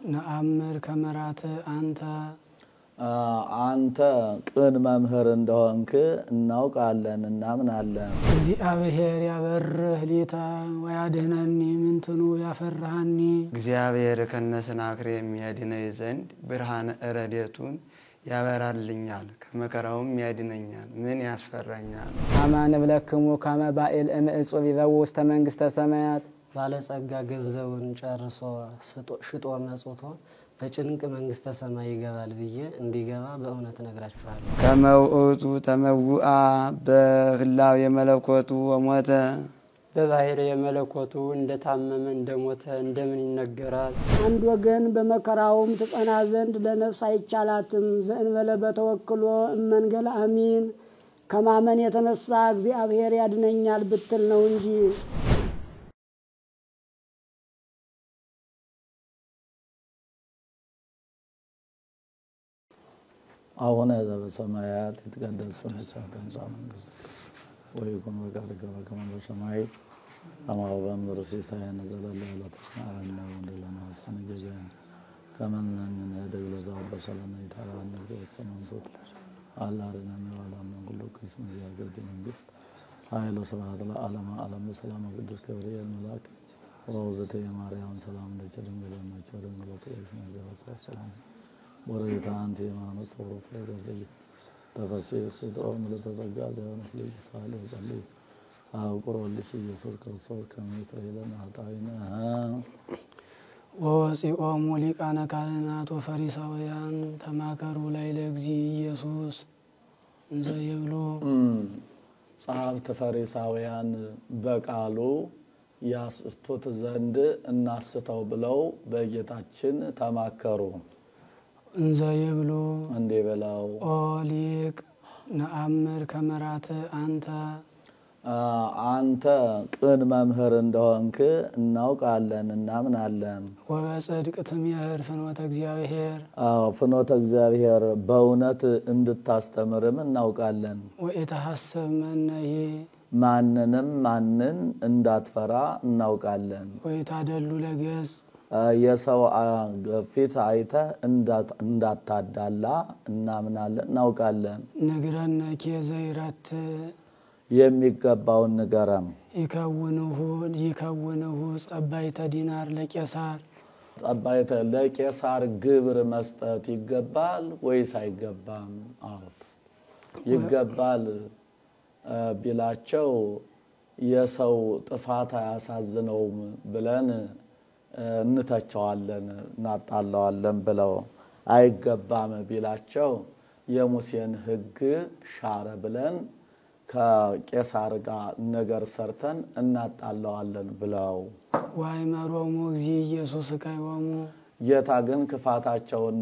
ነአምር ከመራት አንተ ቅን መምህር እንደሆንክ እናውቃለን እናምናለን እግዚአብሔር ያበርህ ሊታ ወያድህነኒ ምንትኑ ያፈራሃኒ እግዚአብሔር ከነሰናክሬ የሚያድነኝ ዘንድ ብርሃነ ረድኤቱን ያበራልኛል ከመከራውም ያድነኛል ምን ያስፈራኛል አማን ብለክሙ ከመ ባኤል እምዕጹብ ይዘው ውስተ መንግስተ ሰማያት ባለጸጋ ገንዘቡን ጨርሶ ሽጦ መጽቶ በጭንቅ መንግስተ ሰማይ ይገባል ብዬ እንዲገባ በእውነት ነግራችኋለሁ ከመውእቱ ተመውአ በህላው የመለኮቱ ወሞተ በባህር የመለኮቱ እንደታመመ እንደሞተ እንደምን ይነገራል አንድ ወገን በመከራውም ተጸና ዘንድ ለነፍስ አይቻላትም ዘእንበለ በተወክሎ እመንገል አሚን ከማመን የተነሳ እግዚአብሔር ያድነኛል ብትል ነው እንጂ አሁን በሰማያት የተቀደሰ ስምህ መንግስት ወይኩን ፈቃድከ በከመ በሰማይ ከማሁ በምድር ሲሳየነ ዘለለዕለትነ ሀበነ ወንድለነ ሀብነ ገበያ ከመ ንሕነኒ ንኅደግ ለዘአበሰለነ ኢታብአነ ውስተ መንሱት አላ አርኅነኒ ወሀበነ ኩሉ እስመ ዚአከ መንግስት ኃይል ወስብሐት ለዓለመ ዓለም በሰላም ቅዱስ ገብርኤል መልአክ ወውእቱ የማርያም ሰላም ለኪ ድንግል ነች ድንግል ወስብሐት ለእግዚአብሔር ሰላም ወረይታ አንቲ የማኖት ወሮፍ ለገብርኤል ተፈስሒ ስጦም ለተዘጋ ዘሆነት ልጅ ሳለ ጸልይ አውቆልሽ ኢየሱስ ክርስቶስ ከመይትረይለና ኃጣይነ ወወፂኦሙ ሊቃነ ካህናት ወፈሪሳውያን ተማከሩ ላዕለ እግዚእ ኢየሱስ እንዘ ይብሉ ጸሐፍት ፈሪሳውያን በቃሉ ያስቱት ዘንድ እናስተው ብለው በጌታችን ተማከሩ እንዘ ይብሉ እንዴ በላው ኦ ሊቅ ነአምር ከመራት አንተ ቅን መምህር እንደሆንክ እናውቃለን እናምናለን ወበጽድቅ ትምህር ፍኖተ እግዚአብሔር ፍኖተ እግዚአብሔር በእውነት እንድታስተምርም እናውቃለን ወኢተሐሰብ መነሂ ማንን እንዳትፈራ እናውቃለን ወኢታደሉ ለገጽ የሰው ፊት አይተ እንዳታዳላ እናምናለን እናውቃለን ነግረነ ከዘይራት የሚገባውን ንገረን ይከውንሁ ጸባይተ ዲናር ለቄሳር ጸባይተ ለቄሳር ግብር መስጠት ይገባል ወይስ አይገባም አሉት ይገባል ቢላቸው የሰው ጥፋት አያሳዝነውም ብለን እንተቻዋለን እናጣላዋለን ብለው አይገባም ቢላቸው የሙሴን ሕግ ሻረ ብለን ከቄሳር ጋር ነገር ሰርተን እናጣላዋለን ብለው ወአይመሮሙ እግዚእ ኢየሱስ ካይወሙ ጌታ ግን ክፋታቸውን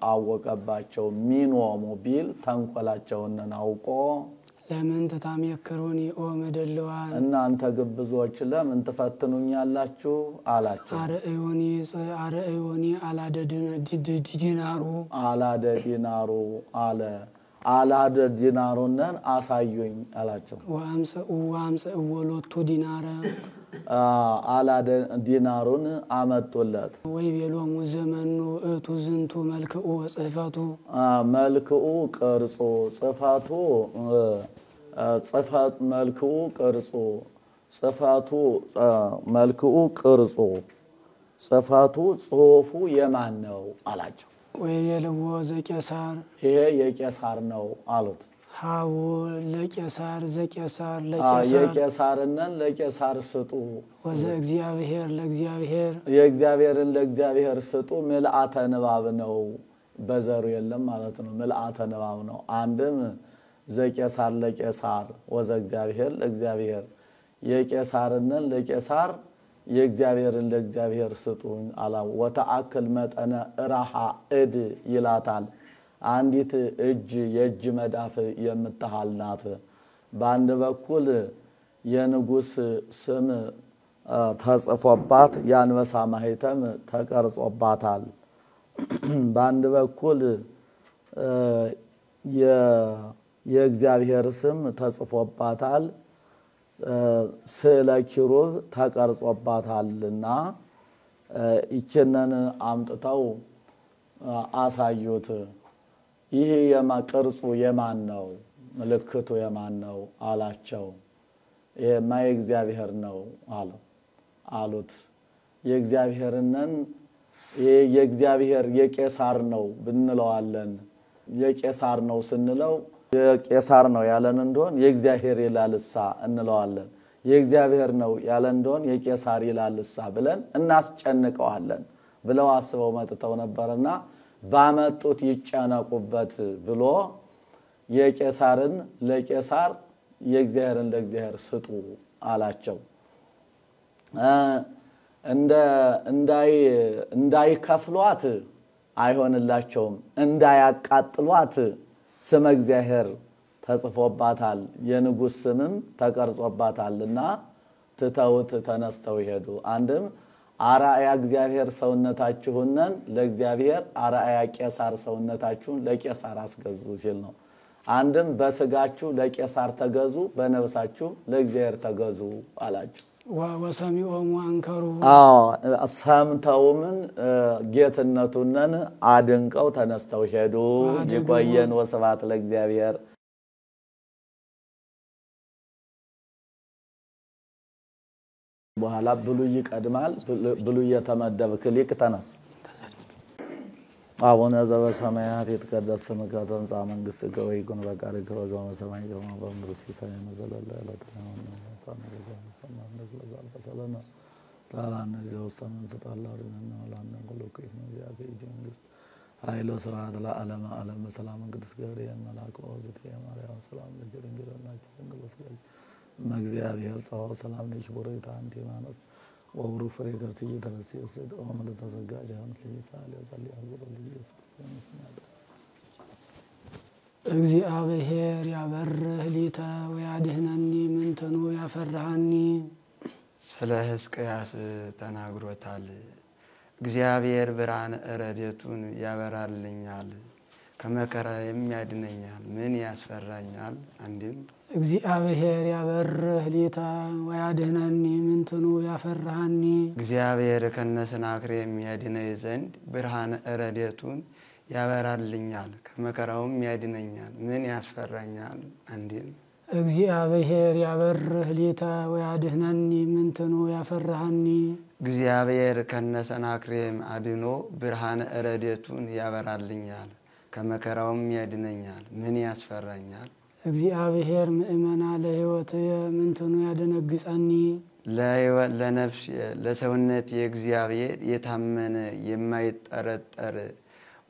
አወቀባቸው ሚኖሙ ቢል ተንኮላቸውን አውቆ ለምን ተታመክሩኒ ኦ መደልዋን እናንተ ግብዞች ለምን ትፈትኑኛላችሁ አላቸው አረእዩኒ አላደ ዲናሩ አለ አላደ ዲናሩንን አሳዩኝ አላቸው ወአምሰ ወሎቱ ዲናረ አላደ ዲናሩን አመጡለት ወይ ቤሎሙ ዘመኑ እቱ ዝንቱ መልክኡ ወጽፈቱ መልክኡ ቅርጹ ጽፋቱ ጽፋት መልክኡ ቅርጹ ጽፋቱ መልክኡ ቅርጹ ጽፋቱ ጽሁፉ የማን ነው አላቸው ወይ የለዎ ዘቄሳር ይሄ የቄሳር ነው አሉት ሃው ለቄሳር ዘቄሳር የቄሳርነን ለቄሳር ስጡ ወዘ እግዚአብሔር ለእግዚአብሔር የእግዚአብሔርን ለእግዚአብሔር ስጡ መልአተ ንባብ ነው በዘሩ የለም ማለት ነው መልአተ ንባብ ነው አንድም ዘቄሳር ለቄሳር ወዘ እግዚአብሔር ለእግዚአብሔር የቄሳርነን ለቄሳር የእግዚአብሔርን ለእግዚአብሔር ስጡ አላ ወተአክል መጠነ ራሃ እድ ይላታል አንዲት እጅ የእጅ መዳፍ የምትሃል ናት በአንድ በኩል የንጉስ ስም ተጽፎባት ያንበሳ ማህተም ተቀርጾባታል በአንድ በኩል የእግዚአብሔር ስም ተጽፎባታል ስለ ኪሩብ ተቀርጾባታልና ይችነን አምጥተው አሳዩት። ይሄ ቅርጹ የማን ነው? ምልክቱ የማን ነው አላቸው። ይሄማ የእግዚአብሔር ነው አሉት። የእግዚአብሔርነን የእግዚአብሔር የቄሳር ነው ብንለዋለን። የቄሳር ነው ስንለው የቄሳር ነው ያለን እንደሆን የእግዚአብሔር ይላልሳ እንለዋለን። የእግዚአብሔር ነው ያለን እንደሆን የቄሳር ይላልሳ ብለን እናስጨንቀዋለን ብለው አስበው መጥተው ነበርና ባመጡት ይጨነቁበት ብሎ የቄሳርን ለቄሳር የእግዚአብሔርን ለእግዚአብሔር ስጡ አላቸው። እንዳይከፍሏት አይሆንላቸውም፣ እንዳያቃጥሏት ስመ እግዚአብሔር ተጽፎባታል፣ የንጉሥ ስምም ተቀርጾባታልና ትተውት ተነስተው ይሄዱ። አንድም አራያ እግዚአብሔር ሰውነታችሁንን ለእግዚአብሔር አራያ ቄሳር ሰውነታችሁን ለቄሳር አስገዙ ሲል ነው። አንድም በስጋችሁ ለቄሳር ተገዙ፣ በነፍሳችሁ ለእግዚአብሔር ተገዙ አላቸው። ወሰሚዖሙ አንከሩ ሰምተውምን ጌትነቱንን አድንቀው ተነስተው ሄዱ። ይቆየን። ወስብሐት ለእግዚአብሔር። በኋላ ብሉይ ይቀድማል። ብሉይ የተመደብክ ሊቅ ተነስ። አቡነ ዘበሰማያት ይትቀደስ ስምከ ትምጻእ መንግሥትከ ወይኩን ፈቃድከ በከመ በሰማይ ከማሁ በምድር ሲሳየነ ዘለለ ዕለትነ ኃይለ ስብሐት ለዓለመ ዓለም በሰላም ቅዱስ ገብርኤል መልአክ ወዝቴ ማርያም ሰላም ለጀርንግለናችሁ እንግለስገል እግዚአብሔር ጸዋ ሰላም ለሽ ቦሬታ አንቲ ማነስ ወብሩ ፍሬ ከርትይ ተነስስ ኦም ለተዘጋጃን ከይሳለ ጸልይ አልጎ ለኢየሱስ እግዚአብሔር ያበርህ ሊተ ወያድህነኒ ምንተኑ ያፈራሃኒ። ስለ ሕዝቅያስ ተናግሮታል። እግዚአብሔር ብርሃነ ረድኤቱን ያበራልኛል፣ ከመከራ የሚያድነኛል፣ ምን ያስፈራኛል? አንድም እግዚአብሔር ያበርህ ሊተ ወያድህነኒ ምንተኑ ያፈራሃኒ። እግዚአብሔር ከነሰናክሬ የሚያድነኝ ዘንድ ብርሃነ ረድኤቱን ያበራልኛል፣ ከመከራውም ያድነኛል፣ ምን ያስፈራኛል? አንድም እግዚአብሔር ያበርህ ሊተ ወያድህነኒ ምንተኑ ያፈራሃኒ። እግዚአብሔር ከነሰናክሬም አድኖ ብርሃነ ረድኤቱን ያበራልኛል፣ ከመከራውም ያድነኛል፣ ምን ያስፈራኛል? እግዚአብሔር ምእመና ለሕይወትየ ምንተኑ ያደነግጸኒ። ለነፍስ ለሰውነት የእግዚአብሔር የታመነ የማይጠረጠር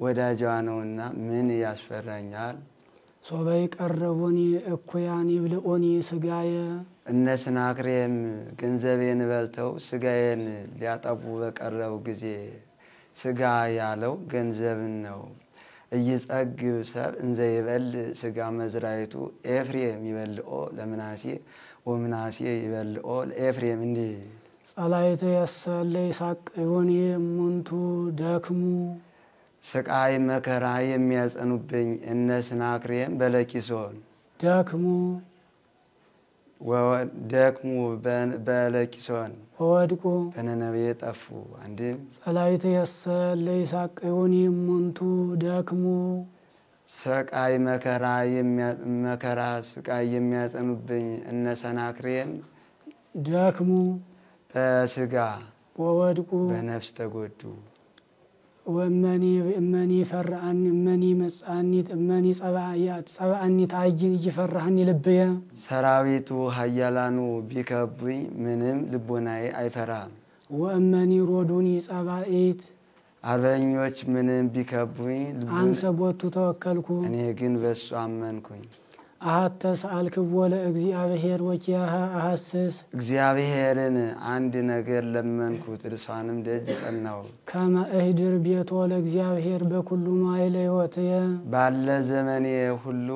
ወዳጇ ነውና ምን ያስፈራኛል? ሶበይ ቀረቡኒ እኩያን ይብልዑኒ ስጋየ። እነ ሰናክሬም ገንዘቤን በልተው ስጋዬን ሊያጠፉ በቀረቡ ጊዜ ስጋ ያለው ገንዘብን ነው። እይጸግብ ሰብ እንዘ ይበል ስጋ መዝራይቱ ኤፍሬም ይበልኦ ለምናሴ ወምናሴ ይበልኦ ለኤፍሬም። እንዲህ ጸላይተ የሰለ ይሳቅዩኒ እሙንቱ ደክሙ። ስቃይ መከራ የሚያጸኑብኝ እነ ሰናክሬም በለኪሶን ደክሙ በለኪሶን ወድቁ በነነዌ ጠፉ። አንድም ጸላይተ የሰለ ይሳቅዩኒ እሙንቱ ደክሙ። ስቃይ ስቃይ የሚያጸኑብኝ እነ ሰናክሬም ደክሙ በስጋ ወወድቁ በነፍስ ተጎዱ። ወመኒ ፈራአኒ መኒ መጻኒት መኒ ጸባአኒ ታይን ይፈራህኒ ልብየ። ሰራዊቱ ኃያላኑ ቢከቡኝ ምንም ልቦናዬ አይፈራም። ወመኒ ሮዱኒ ጸባኢት አርበኞች ምንም ቢከቡኝ አንሰ ቦቱ ተወከልኩ። እኔ ግን በሱ አመንኩኝ። አሐተ ሰአልክዎ ለእግዚአብሔር ወኪያሃ አሐስስ። እግዚአብሔርን አንድ ነገር ለመንኩት፣ እርሷንም ደጅ ጠናው። ከመ እህድር ቤቶ ለእግዚአብሔር በኩሉ መዋዕለ ሕይወትየ። ባለ ዘመኔ ሁሉ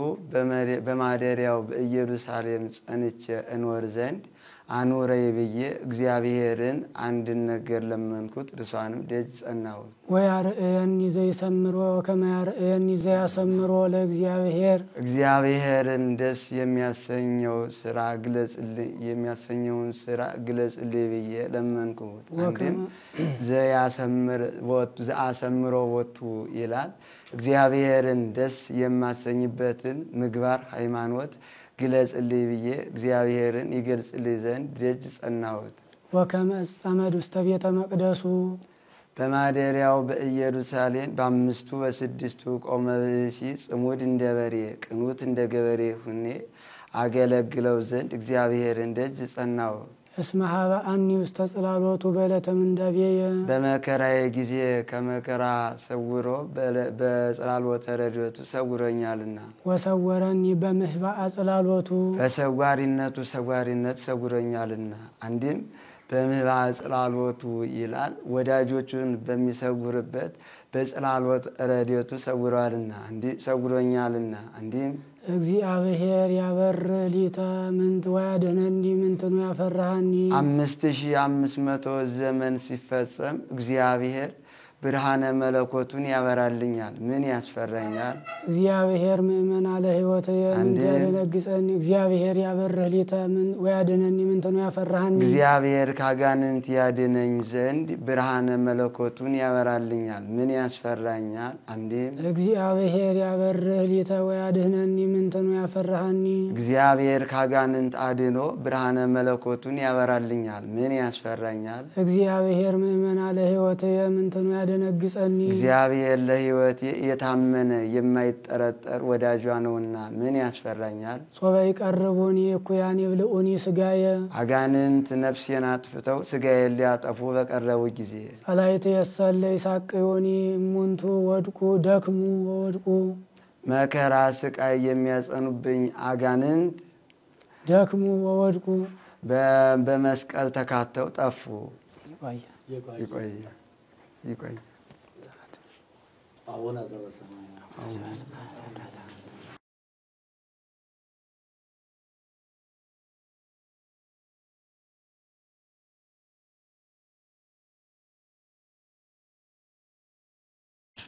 በማደሪያው በኢየሩሳሌም ጸንቼ እኖር ዘንድ አኑረይ ብዬ እግዚአብሔርን አንድን ነገር ለመንኩት፣ እርሷንም ደጅ ጸናሁት። ወያርእየኒ ዘይሰምሮ ከመ ያርእየኒ ዘያሰምሮ ለእግዚአብሔር እግዚአብሔርን ደስ የሚያሰኘውን ስራ ግለጽልኝ ብዬ ለመንኩት። አንድም ዘአሰምሮ ወቱ ይላል። እግዚአብሔርን ደስ የማሰኝበትን ምግባር ሃይማኖት ግለጽልኝ ብዬ እግዚአብሔርን ይገልጽልኝ ዘንድ ደጅ ጸናሁት። ወከመ እጸመድ ውስተ ቤተ መቅደሱ በማደሪያው በኢየሩሳሌም በአምስቱ በስድስቱ ቆመ ብእሲ ጽሙድ እንደ በሬ ቅኑት እንደ ገበሬ ሁኔ አገለግለው ዘንድ እግዚአብሔርን ደጅ ጸናሁት። እስመ ሀበአኒ ውስተ ጽላሎቱ በዕለተ ምንዳቤየ በመከራዬ ጊዜ ከመከራ ሰውሮ በጽላሎተ ረድኤቱ ሰውሮኛልና። ወሰወረኒ በምስባአ ጽላሎቱ በሰዋሪነቱ ሰዋሪነት ሰውሮኛልና። አንድም በምስባአ ጽላሎቱ ይላል። ወዳጆቹን በሚሰውርበት በጽላሎት ረድኤቱ ሰውሮኛልና። አንድም እግዚአብሔር ያበር ሊተ ምንት ወያድኅነኒ ምንትኑ ያፈራሃኒ 5500 ዘመን ሲፈጸም እግዚአብሔር ብርሃነ መለኮቱን ያበራልኛል፣ ምን ያስፈራኛል? እግዚአብሔር ምእመና ለሕይወት ምንት ያደነግጸኒ እግዚአብሔር ያበርህ ሊተ ምን ወያድኅነኒ ምንትኑ ያፈራሃኒ እግዚአብሔር ካጋንንት ያድነኝ ዘንድ ብርሃነ መለኮቱን ያበራልኛል፣ ምን ያስፈራኛል? አንዴም እግዚአብሔር ያበርህ ሊተ ወያድኅነኒ ምንትኑ ያፈራሃኒ እግዚአብሔር ካጋንንት አድኖ ብርሃነ መለኮቱን ያበራልኛል፣ ምን ያስፈራኛል? እግዚአብሔር ምእመና ለሕይወት ምንትኑ ደነግጸኒ እግዚአብሔር ለሕይወቴ የታመነ የማይጠረጠር ወዳጇ ነውና ምን ያስፈራኛል? ጾበ ይቀርቡኒ እኩያን ይብልዑኒ ሥጋየ አጋንንት ነፍሴን አጥፍተው ሥጋዬን ሊያጠፉ በቀረቡ ጊዜ ጸላእት የሰለ ይሳቅዩኒ እሙንቱ ወድቁ ደክሙ ወወድቁ መከራ ስቃይ የሚያጸኑብኝ አጋንንት ደክሙ ወወድቁ በመስቀል ተካተው ጠፉ። ይቆይ አቡነ ዘበሰማያት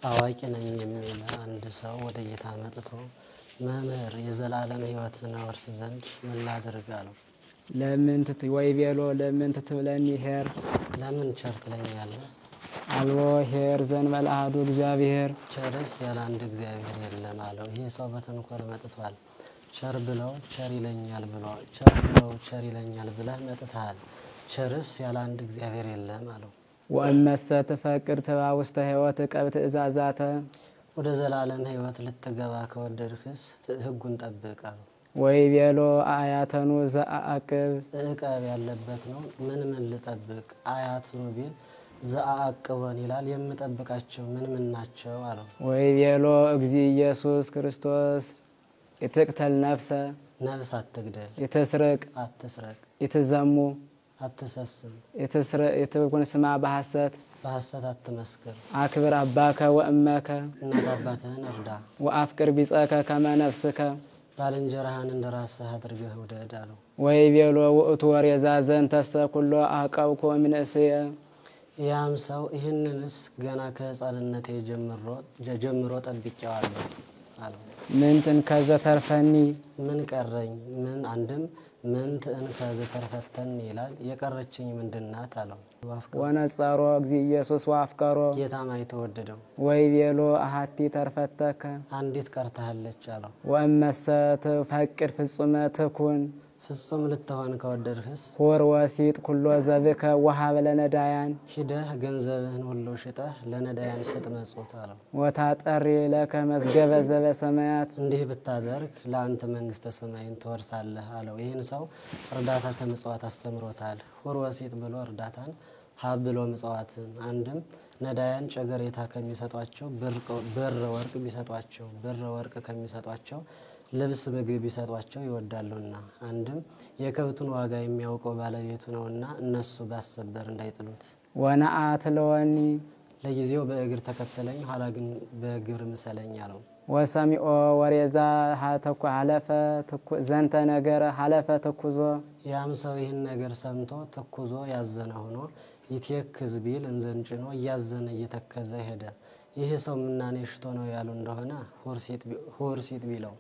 አዋቂ ነኝ የሚል አንድ ሰው ወደ ጌታ መጥቶ መምህር የዘላለም ሕይወትን ወርስ ዘንድ ምን ላድርግ አለው። ለምን ወይቤሎ ለምን ትትብለኒ ኄር ለምን ቸር ትለኛለህ? አልቦ ኄር ዘእንበለ አሐዱ እግዚአብሔር ቸርስ ያለ አንድ እግዚአብሔር የለም አለው። ይህ ሰው በተንኮል መጥቷል። ቸር ብለው ቸር ይለኛል ብለህ መጥተሃል። ቸርስ ያለ አንድ እግዚአብሔር የለም አለው። ወእመሰ ትፈቅድ ትባ ውስተ ሕይወት ዕቀብ ትእዛዛተ ወደ ዘላለም ሕይወት ልትገባ ከወደድክስ ሕጉን ጠብቅ አለው። ወይቤሎ አያተኑ ዘአዕቅብ ዕቀብ ያለበት ነው። ምን ልጠብቅ? አያትኑ ቢል ዘአዕቅቦን ይላል። የምጠብቃቸው ምን ናቸው አለው። ወይቤሎ እግዚእ ኢየሱስ ክርስቶስ ይትቅተል ነፍሰ ነፍስ አትግደል፣ አትስረቅ፣ ይትዘሙ አትሰስም፣ ይትኩን ስማ በሐሰት አትመስክር፣ አክብር አባከ ወእመከ እናት አባትህን እርዳ፣ ወአፍቅር ቢጸከ ከመ ነፍስከ ባልንጀራህን እንደ ራስህ አድርገህ ውደድ አለው። ወይቤሎ ውእቱ ወሬዛ ዘንተሰ ኩሎ አዕቀብኮ እምንእስየ ያም ሰው ይህንንስ ገና ከሕፃንነቴ ጀምሮ ጠብቄዋለሁ አለው። ምንትን ከዘተርፈኒ ምን ቀረኝ? አንድም ምንትን ከዘተርፈተኒ ይላል። የቀረችኝ ምንድናት አለው። ወነጸሮ እግዚእ ኢየሱስ ወአፍቀሮ ጌታም አይቶ ወደደው። ወይቤሎ አሐቲ ተርፈተከ አንዲት ቀርታለች አለው። ወእመሰ ትፈቅድ ፍጹመ ትኩን ፍጹም ልትሆን ከወደድህስ ሁር ወሲጥ ኩሎ ዘብከ ወሀብ ለነዳያን ሂደህ ገንዘብህን ሁሉ ሽጠህ ለነዳያን ስጥ መጽውት አለው። ወታጠሪ ለከ መዝገበ ዘበሰማያት እንዲህ ብታደርግ ለአንተ መንግሥተ ሰማይን ትወርሳለህ አለው። ይህን ሰው እርዳታ ከምጽዋት አስተምሮታል። ሁር ወሲጥ ብሎ እርዳታን፣ ሀብ ብሎ ምጽዋትን። አንድም ነዳያን ጨገሬታ ከሚሰጧቸው ብር ወርቅ ቢሰጧቸው፣ ብር ወርቅ ከሚሰጧቸው ልብስ ምግብ ቢሰጧቸው ይወዳሉና። አንድም የከብቱን ዋጋ የሚያውቀው ባለቤቱ ነውና እነሱ ባሰበር እንዳይጥሉት። ወነአት ለወኒ ለጊዜው በእግር ተከተለኝ ኋላ ግን በግብር ምሰለኝ አለው። ወሰሚኦ ወሬዛ ሀለፈ ዘንተ ነገር ሀለፈ ትኩዞ ያም ሰው ይህን ነገር ሰምቶ ትኩዞ ያዘነ ሆኖ ይትክዝ ቢል እንዘንጭኖ እያዘነ እየተከዘ ሄደ። ይህ ሰው ምናኔ ሽቶ ነው ያሉ እንደሆነ ሁርሲት ቢለው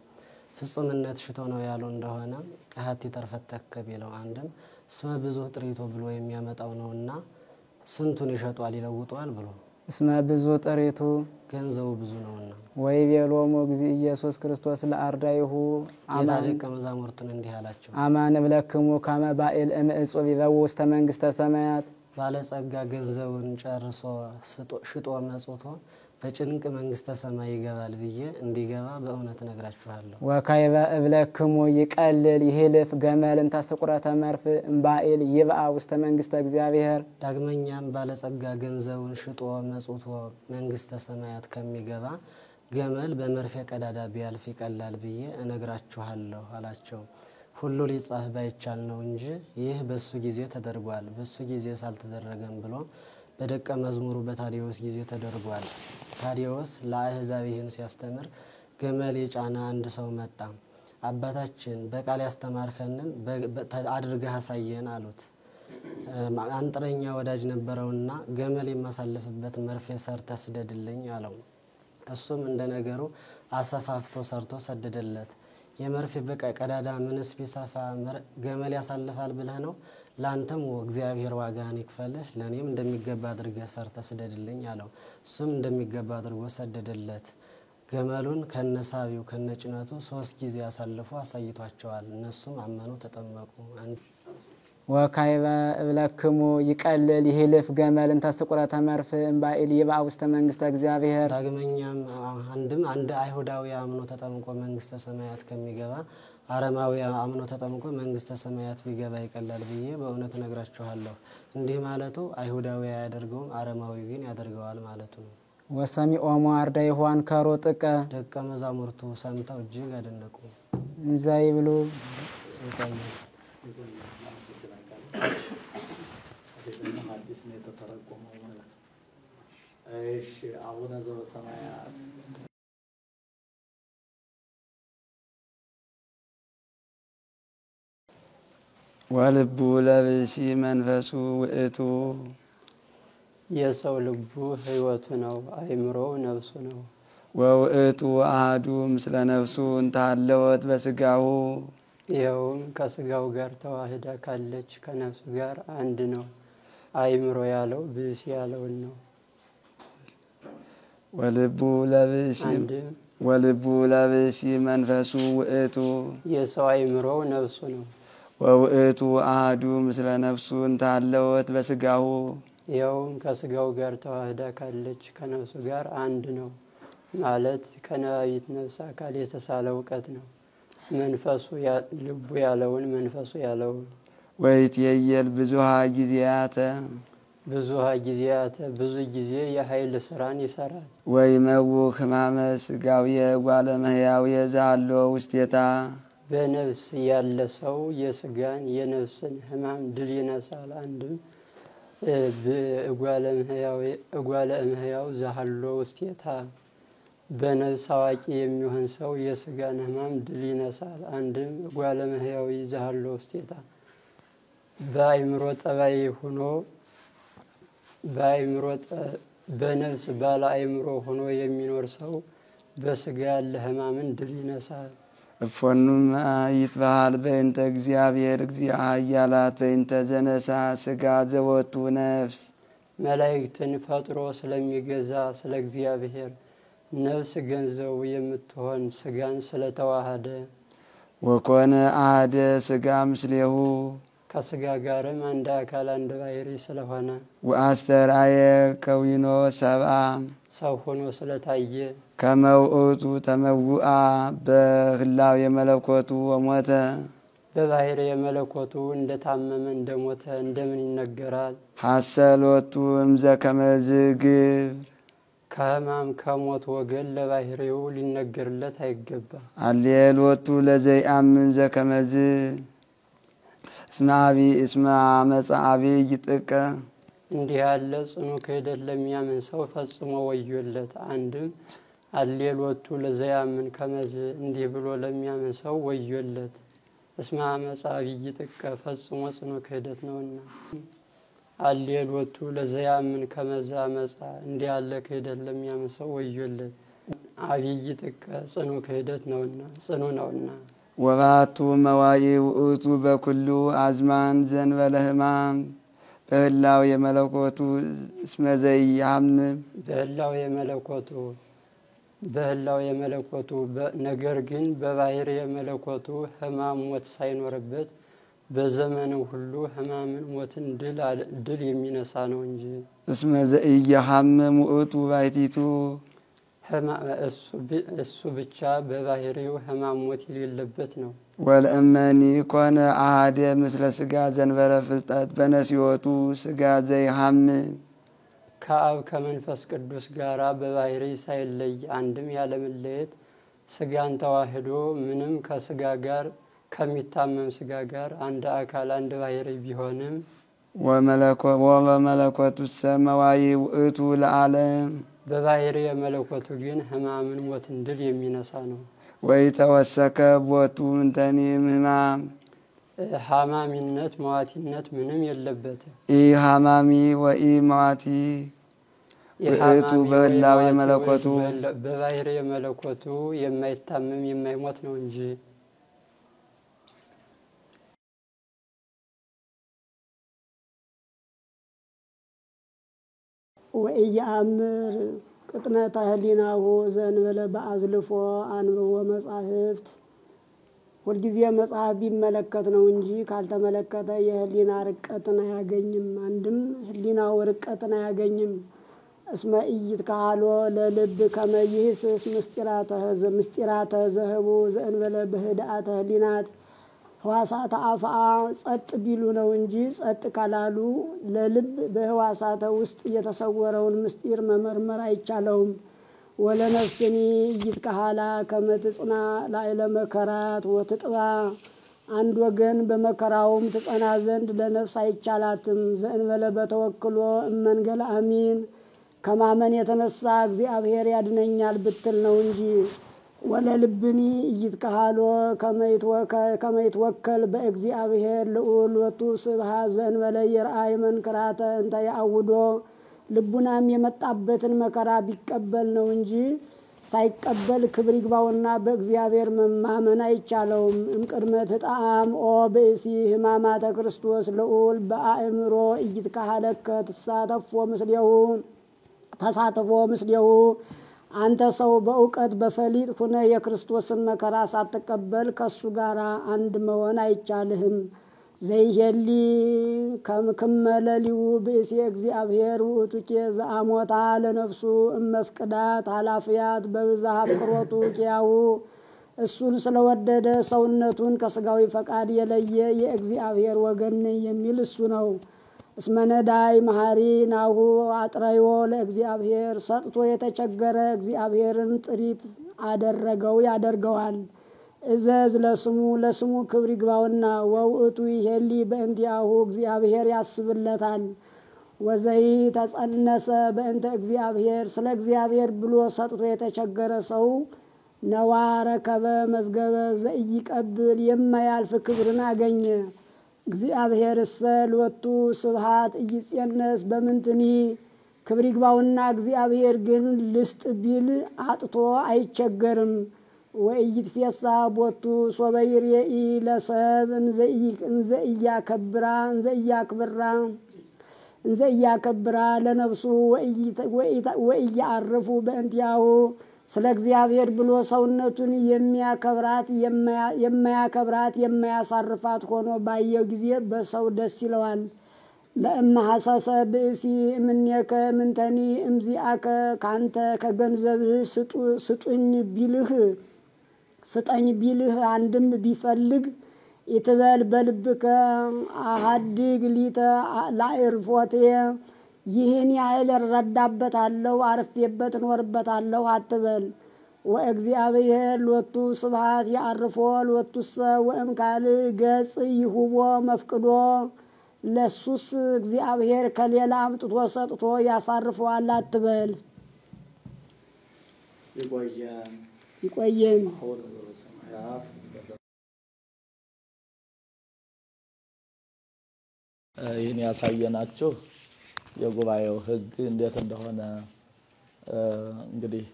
ፍጹምነት ሽቶ ነው ያሉ እንደሆነ አሐቲ ተርፈተከ ቢለው አንድም እስመ ብዙ ጥሪቶ ብሎ የሚያመጣው ነውና ስንቱን ይሸጧል ይለውጧል ብሎ እስመ ብዙ ጥሪቱ ገንዘቡ ብዙ ነውና ወይ ቤሎሙ እግዚእ ኢየሱስ ክርስቶስ ለአርዳይሁ ጌታ ደቀ መዛሙርቱን እንዲህ አላቸው። አማን ብለክሙ ከመ ባኤል እምዕጹብ ይዘው ውስተ መንግሥተ ሰማያት ባለጸጋ ገንዘቡን ጨርሶ ሽጦ መጽቶ በጭንቅ መንግሥተ ሰማይ ይገባል ብዬ እንዲገባ በእውነት ነግራችኋለሁ። ወካይበ እብለክሙ ይቀልል ይህልፍ ገመልን ተስቁረተ መርፍ እምባኤል ይብአ ውስተ መንግሥተ እግዚአብሔር ዳግመኛም ባለጸጋ ገንዘቡን ሽጦ መጽቶ መንግሥተ ሰማያት ከሚገባ ገመል በመርፌ ቀዳዳ ቢያልፍ ይቀላል ብዬ እነግራችኋለሁ አላቸው። ሁሉ ሊጻፍ ባይቻል ነው እንጂ ይህ በሱ ጊዜ ተደርጓል፣ በሱ ጊዜ ሳልተደረገም ብሎ በደቀ መዝሙሩ በታዲዮስ ጊዜ ተደርጓል። ታዲዮስ ለአሕዛብ ይህን ሲያስተምር ገመል የጫነ አንድ ሰው መጣ። አባታችን በቃል ያስተማርከንን አድርገህ አሳየን አሉት። አንጥረኛ ወዳጅ ነበረውና ገመል የማሳልፍበት መርፌ ሰርተ ስደድልኝ አለው። እሱም እንደ ነገሩ አሰፋፍቶ ሰርቶ ሰደደለት። የመርፌ በቃ ቀዳዳ ምንስ ቢሰፋ ገመል ያሳልፋል ብለህ ነው? ላንተም እግዚአብሔር ዋጋን ይክፈልህ፣ ለኔም እንደሚገባ አድርገህ ሰርተህ ስደድልኝ አለው። እሱም እንደሚገባ አድርጎ ሰደደለት። ገመሉን ከነሳቢው ከነጭነቱ 3 ጊዜ አሳልፎ አሳይቷቸዋል። እነሱም አመኑ፣ ተጠመቁ። ወካይበ እብለክሙ ይቀልል ይህልፍ ገመልን ተስቁረተ መርፍ እምባኤል ይብአ ውስተ መንግሥተ እግዚአብሔር ዳግመኛም አንድ አይሁዳዊ አምኖ ተጠምቆ መንግሥተ ሰማያት ከሚገባ አረማዊ አምኖ ተጠምቆ መንግሥተ ሰማያት ቢገባ ይቀላል ብዬ በእውነት ነግራችኋለሁ። እንዲህ ማለቱ አይሁዳዊ አያደርገውም፣ አረማዊ ግን ያደርገዋል ማለቱ ነው። ወሰሚኦሙ አርዳይሁ አንከሮ ጥቀ ደቀ መዛሙርቱ ሰምተው እጅግ አደነቁ። እንዘይብሉ አዲስ ነው የተተረጎመው ማለት ነው። እሺ አቡነ ዘበሰማያት ወልቡ ለብሲ መንፈሱ ውእቱ የሰው ልቡ ሕይወቱ ነው፣ አእምሮው ነፍሱ ነው። ወውእቱ አሐዱ ምስለ ነፍሱ እንታለወት በስጋሁ ይኸውም ከስጋው ጋር ተዋህዳ ካለች ከነፍሱ ጋር አንድ ነው። አእምሮ ያለው ብእሲ ያለውን ነው። ወልቡ ለብሲ መንፈሱ ውእቱ የሰው አእምሮው ነፍሱ ነው። ወውእቱ አሐዱ ምስለ ነፍሱ እንታለወት በስጋሁ ይኸውም ከስጋው ጋር ተዋህዳ ካለች ከነፍሱ ጋር አንድ ነው ማለት ከነባቢት ነፍስ አካል የተሳለ እውቀት ነው። መንፈሱ ልቡ ያለውን መንፈሱ ያለውን ወይትየየል ብዙሃ ጊዜያተ ብዙ ጊዜ የኃይል ስራን ይሰራል። ወይመውህ ሕማመ ሥጋውየ እጓለ እመሕያውየ ዘሃሎ ውስቴታ በነፍስ ያለ ሰው የስጋን የነፍስን ሕማም ድል ይነሳል። አንድም እጓለ እመሕያው ዘሃሎ ውስቴታ በነፍስ አዋቂ የሚሆን ሰው የስጋን ሕማም ድል ይነሳል። አንድም እጓለ እመሕያው ዘሃሎ ውስቴታ በአእምሮ ጠባይ ሆኖ በነፍስ ባለ አእምሮ ሆኖ የሚኖር ሰው በስጋ ያለ ሕማምን ድል ይነሳል። እፎኑም ይትበሃል በእንተ እግዚአብሔር እግዚአ ኃያላት በእንተ ዘነሳ ስጋ ዘወቱ ነፍስ መላእክትን ፈጥሮ ስለሚገዛ ስለ እግዚአብሔር ነፍስ ገንዘቡ የምትሆን ስጋን ስለተዋሃደ ወኮነ አሐደ ስጋ ምስሌሁ ከስጋ ጋርም አንድ አካል አንድ ባሕሪ ስለሆነ ወአስተርአየ ከዊኖ ሰብአ ሰው ሆኖ ስለታየ ከመ ውእቱ ተመውአ በህላዌ የመለኮቱ ወሞተ በባሕሪ የመለኮቱ እንደታመመ እንደሞተ እንደምን ይነገራል? ሐሰሎቱ እምዘ ከመዝ ግብር ከሕማም ከሞት ወገን ለባሕሪው ሊነገርለት አይገባ። አሌሎቱ ለዘይአምን ዘከመዝ እስመ አመፃ አብይ ጥቀ እንዲህ ያለ ጽኑ ክህደት ለሚያምን ሰው ፈጽሞ ወዮለት። አንድም አሌሎቱ ለዘያምን ከመዝ እንዲህ ብሎ ለሚያምን ሰው ወዮለት። እስመ አመፃ ዐቢይ ጥቀ ፈጽሞ ጽኑ ክህደት ነውና። አሌሎቱ ለዘያምን ከመዝ አመፃ እንዲህ ያለ ክህደት ለሚያምን ሰው ወዮለት። ዐቢይ ጥቀ ጽኑ ክህደት ነውና ጽኑ ነውና። ወባቱ መዋኢ ውእቱ በኩሉ አዝማን ዘንበለ ሕማም በህላው የመለኮቱ እስመ ዘይሃምም በህላው የመለኮቱ ነገር ግን በባህር የመለኮቱ ሕማም ሞት ሳይኖርበት በዘመኑ ሁሉ ሕማምን ሞትን ድል የሚነሳ ነው እንጂ። እስመ ዘይሃምም ውእቱ ባሕቲቱ እሱ ብቻ በባህሪው ሕማም ሞት የሌለበት ነው። ወለእመኒ ኮነ አሐደ ምስለ ሥጋ ዘንበለ ፍልጠት በነሲወቱ ሥጋ ዘይሃምም ከአብ ከመንፈስ ቅዱስ ጋራ በባህሪ ሳይለይ አንድም ያለመለየት ሥጋን ተዋህዶ ምንም ከሥጋ ጋር ከሚታመም ሥጋ ጋር አንድ አካል አንድ ባህሪ ቢሆንም ወመለኮቱ ሰመዋይ ውእቱ ለዓለም በባህሪ የመለኮቱ ግን ሕማምን ሞትን ድል የሚነሳ ነው። ወይ ተወሰከ ቦቱ ምንተኒም ሕማም ሐማሚነት መዋቲነት ምንም የለበትም። ኢ ሐማሚ ወኢ መዋቲ ውእቱ በህላው የመለኮቱ በባህሪ የመለኮቱ የማይታመም የማይሞት ነው እንጂ። ወኢየአምር ቅጥነተ ህሊናሁ ዘእንበለ በአዝልፎ አንብቦ መጻሕፍት ሁልጊዜ መጽሐፍ ቢመለከት ነው እንጂ ካልተመለከተ የህሊና ርቀትን አያገኝም። አንድም ህሊናው ርቀትን አያገኝም። እስመ ኢይትከሃሎ ለልብ ከመ ይህስስ ምስጢራተ ዘህቡ ዘእንበለ በህድአተ ህሊናት ህዋሳተ አፍአ ጸጥ ቢሉ ነው እንጂ ጸጥ ካላሉ ለልብ በህዋሳተ ውስጥ የተሰወረውን ምስጢር መመርመር አይቻለውም። ወለነፍስኒ ኢይትከሃላ ከመ ትጽና ላዕለ መከራት ወትጥባ አንድ ወገን በመከራውም ትጸና ዘንድ ለነፍስ አይቻላትም። ዘእንበለ በተወክሎ እመንገለ አሚን ከማመን የተነሳ እግዚአብሔር ያድነኛል ብትል ነው እንጂ። ወለልብኒ ኢይትከሃሎ ከመ ይትወከል በእግዚአብሔር ልዑል ወቱ ስብሐት ዘእንበለ ይርአይ መንክራተ እንተ ያዕውዶ ልቡናም የመጣበትን መከራ ቢቀበል ነው እንጂ ሳይቀበል ክብር ይግባውና በእግዚአብሔር መማመን አይቻለውም። እምቅድመ ትጣም ኦ ብእሲ ሕማማተ ክርስቶስ ልዑል በአእምሮ ኢይትከሃለከ ተሳትፎ ምስሌሁ አንተ ሰው በእውቀት በፈሊጥ ሁነ የክርስቶስን መከራ ሳትቀበል ከሱ ጋር አንድ መሆን አይቻልህም። ዘይሄሊ ከምክመለሊው ብእሲ እግዚአብሔር ውእቱኬ ዘአሞታ ለነፍሱ እመፍቅዳት ኃላፊያት በብዛህ ፍቅሮቱ ኪያው እሱን ስለወደደ ሰውነቱን ከስጋዊ ፈቃድ የለየ የእግዚአብሔር ወገን የሚል እሱ ነው። እስመ ነዳይ መሐሪ ናሁ አጥረዮ ለእግዚአብሔር ሰጥቶ የተቸገረ እግዚአብሔርን ጥሪት አደረገው ያደርገዋል። እዘዝ ለስሙ ክብር ይግባውና ወውእቱ ይሄሊ በእንቲአሁ እግዚአብሔር ያስብለታል። ወዘይ ተጸነሰ በእንተ እግዚአብሔር ስለ እግዚአብሔር ብሎ ሰጥቶ የተቸገረ ሰው ነዋ ረከበ መዝገበ ዘኢይቀብል የማያልፍ ክብርን አገኘ። እግዚአብሔር ሎቱ ስብሐት ኢይጼነስ በምንትኒ ክብር ይግባውና እግዚአብሔር ግን ልስጥ ቢል አጥቶ አይቸገርም። ወኢይትፌሳ ቦቱ ሶበ ይሬኢ ለሰብ እንዘ ኢያከብራ ለነፍሱ ወኢያዕርፉ በእንቲአሁ ስለ እግዚአብሔር ብሎ ሰውነቱን የማያከብራት የማያሳርፋት ሆኖ ባየው ጊዜ በሰው ደስ ይለዋል። ለእመ ሐሰሰ ብእሲ እምኔከ ምንተኒ እምዚአከ ካንተ ከገንዘብህ ስጠኝ ቢልህ አንድም ቢፈልግ ኢትበል በልብከ አሃድግ ሊተ ላዕርፎቴ ይህን ያህል እረዳበታለሁ አርፌበት እኖርበታለሁ አትበል። ወእግዚአብሔር ሎቱ ስብሐት ያዕርፎ ሎቱሰ ወእምካልእ ገጽ ይሁቦ መፍቅዶ ለሱስ እግዚአብሔር ከሌላ አምጥቶ ሰጥቶ ያሳርፈዋል አትበል። ይቆየን። ይህን ያሳየናችሁ የጉባኤው ሕግ እንዴት እንደሆነ እንግዲህ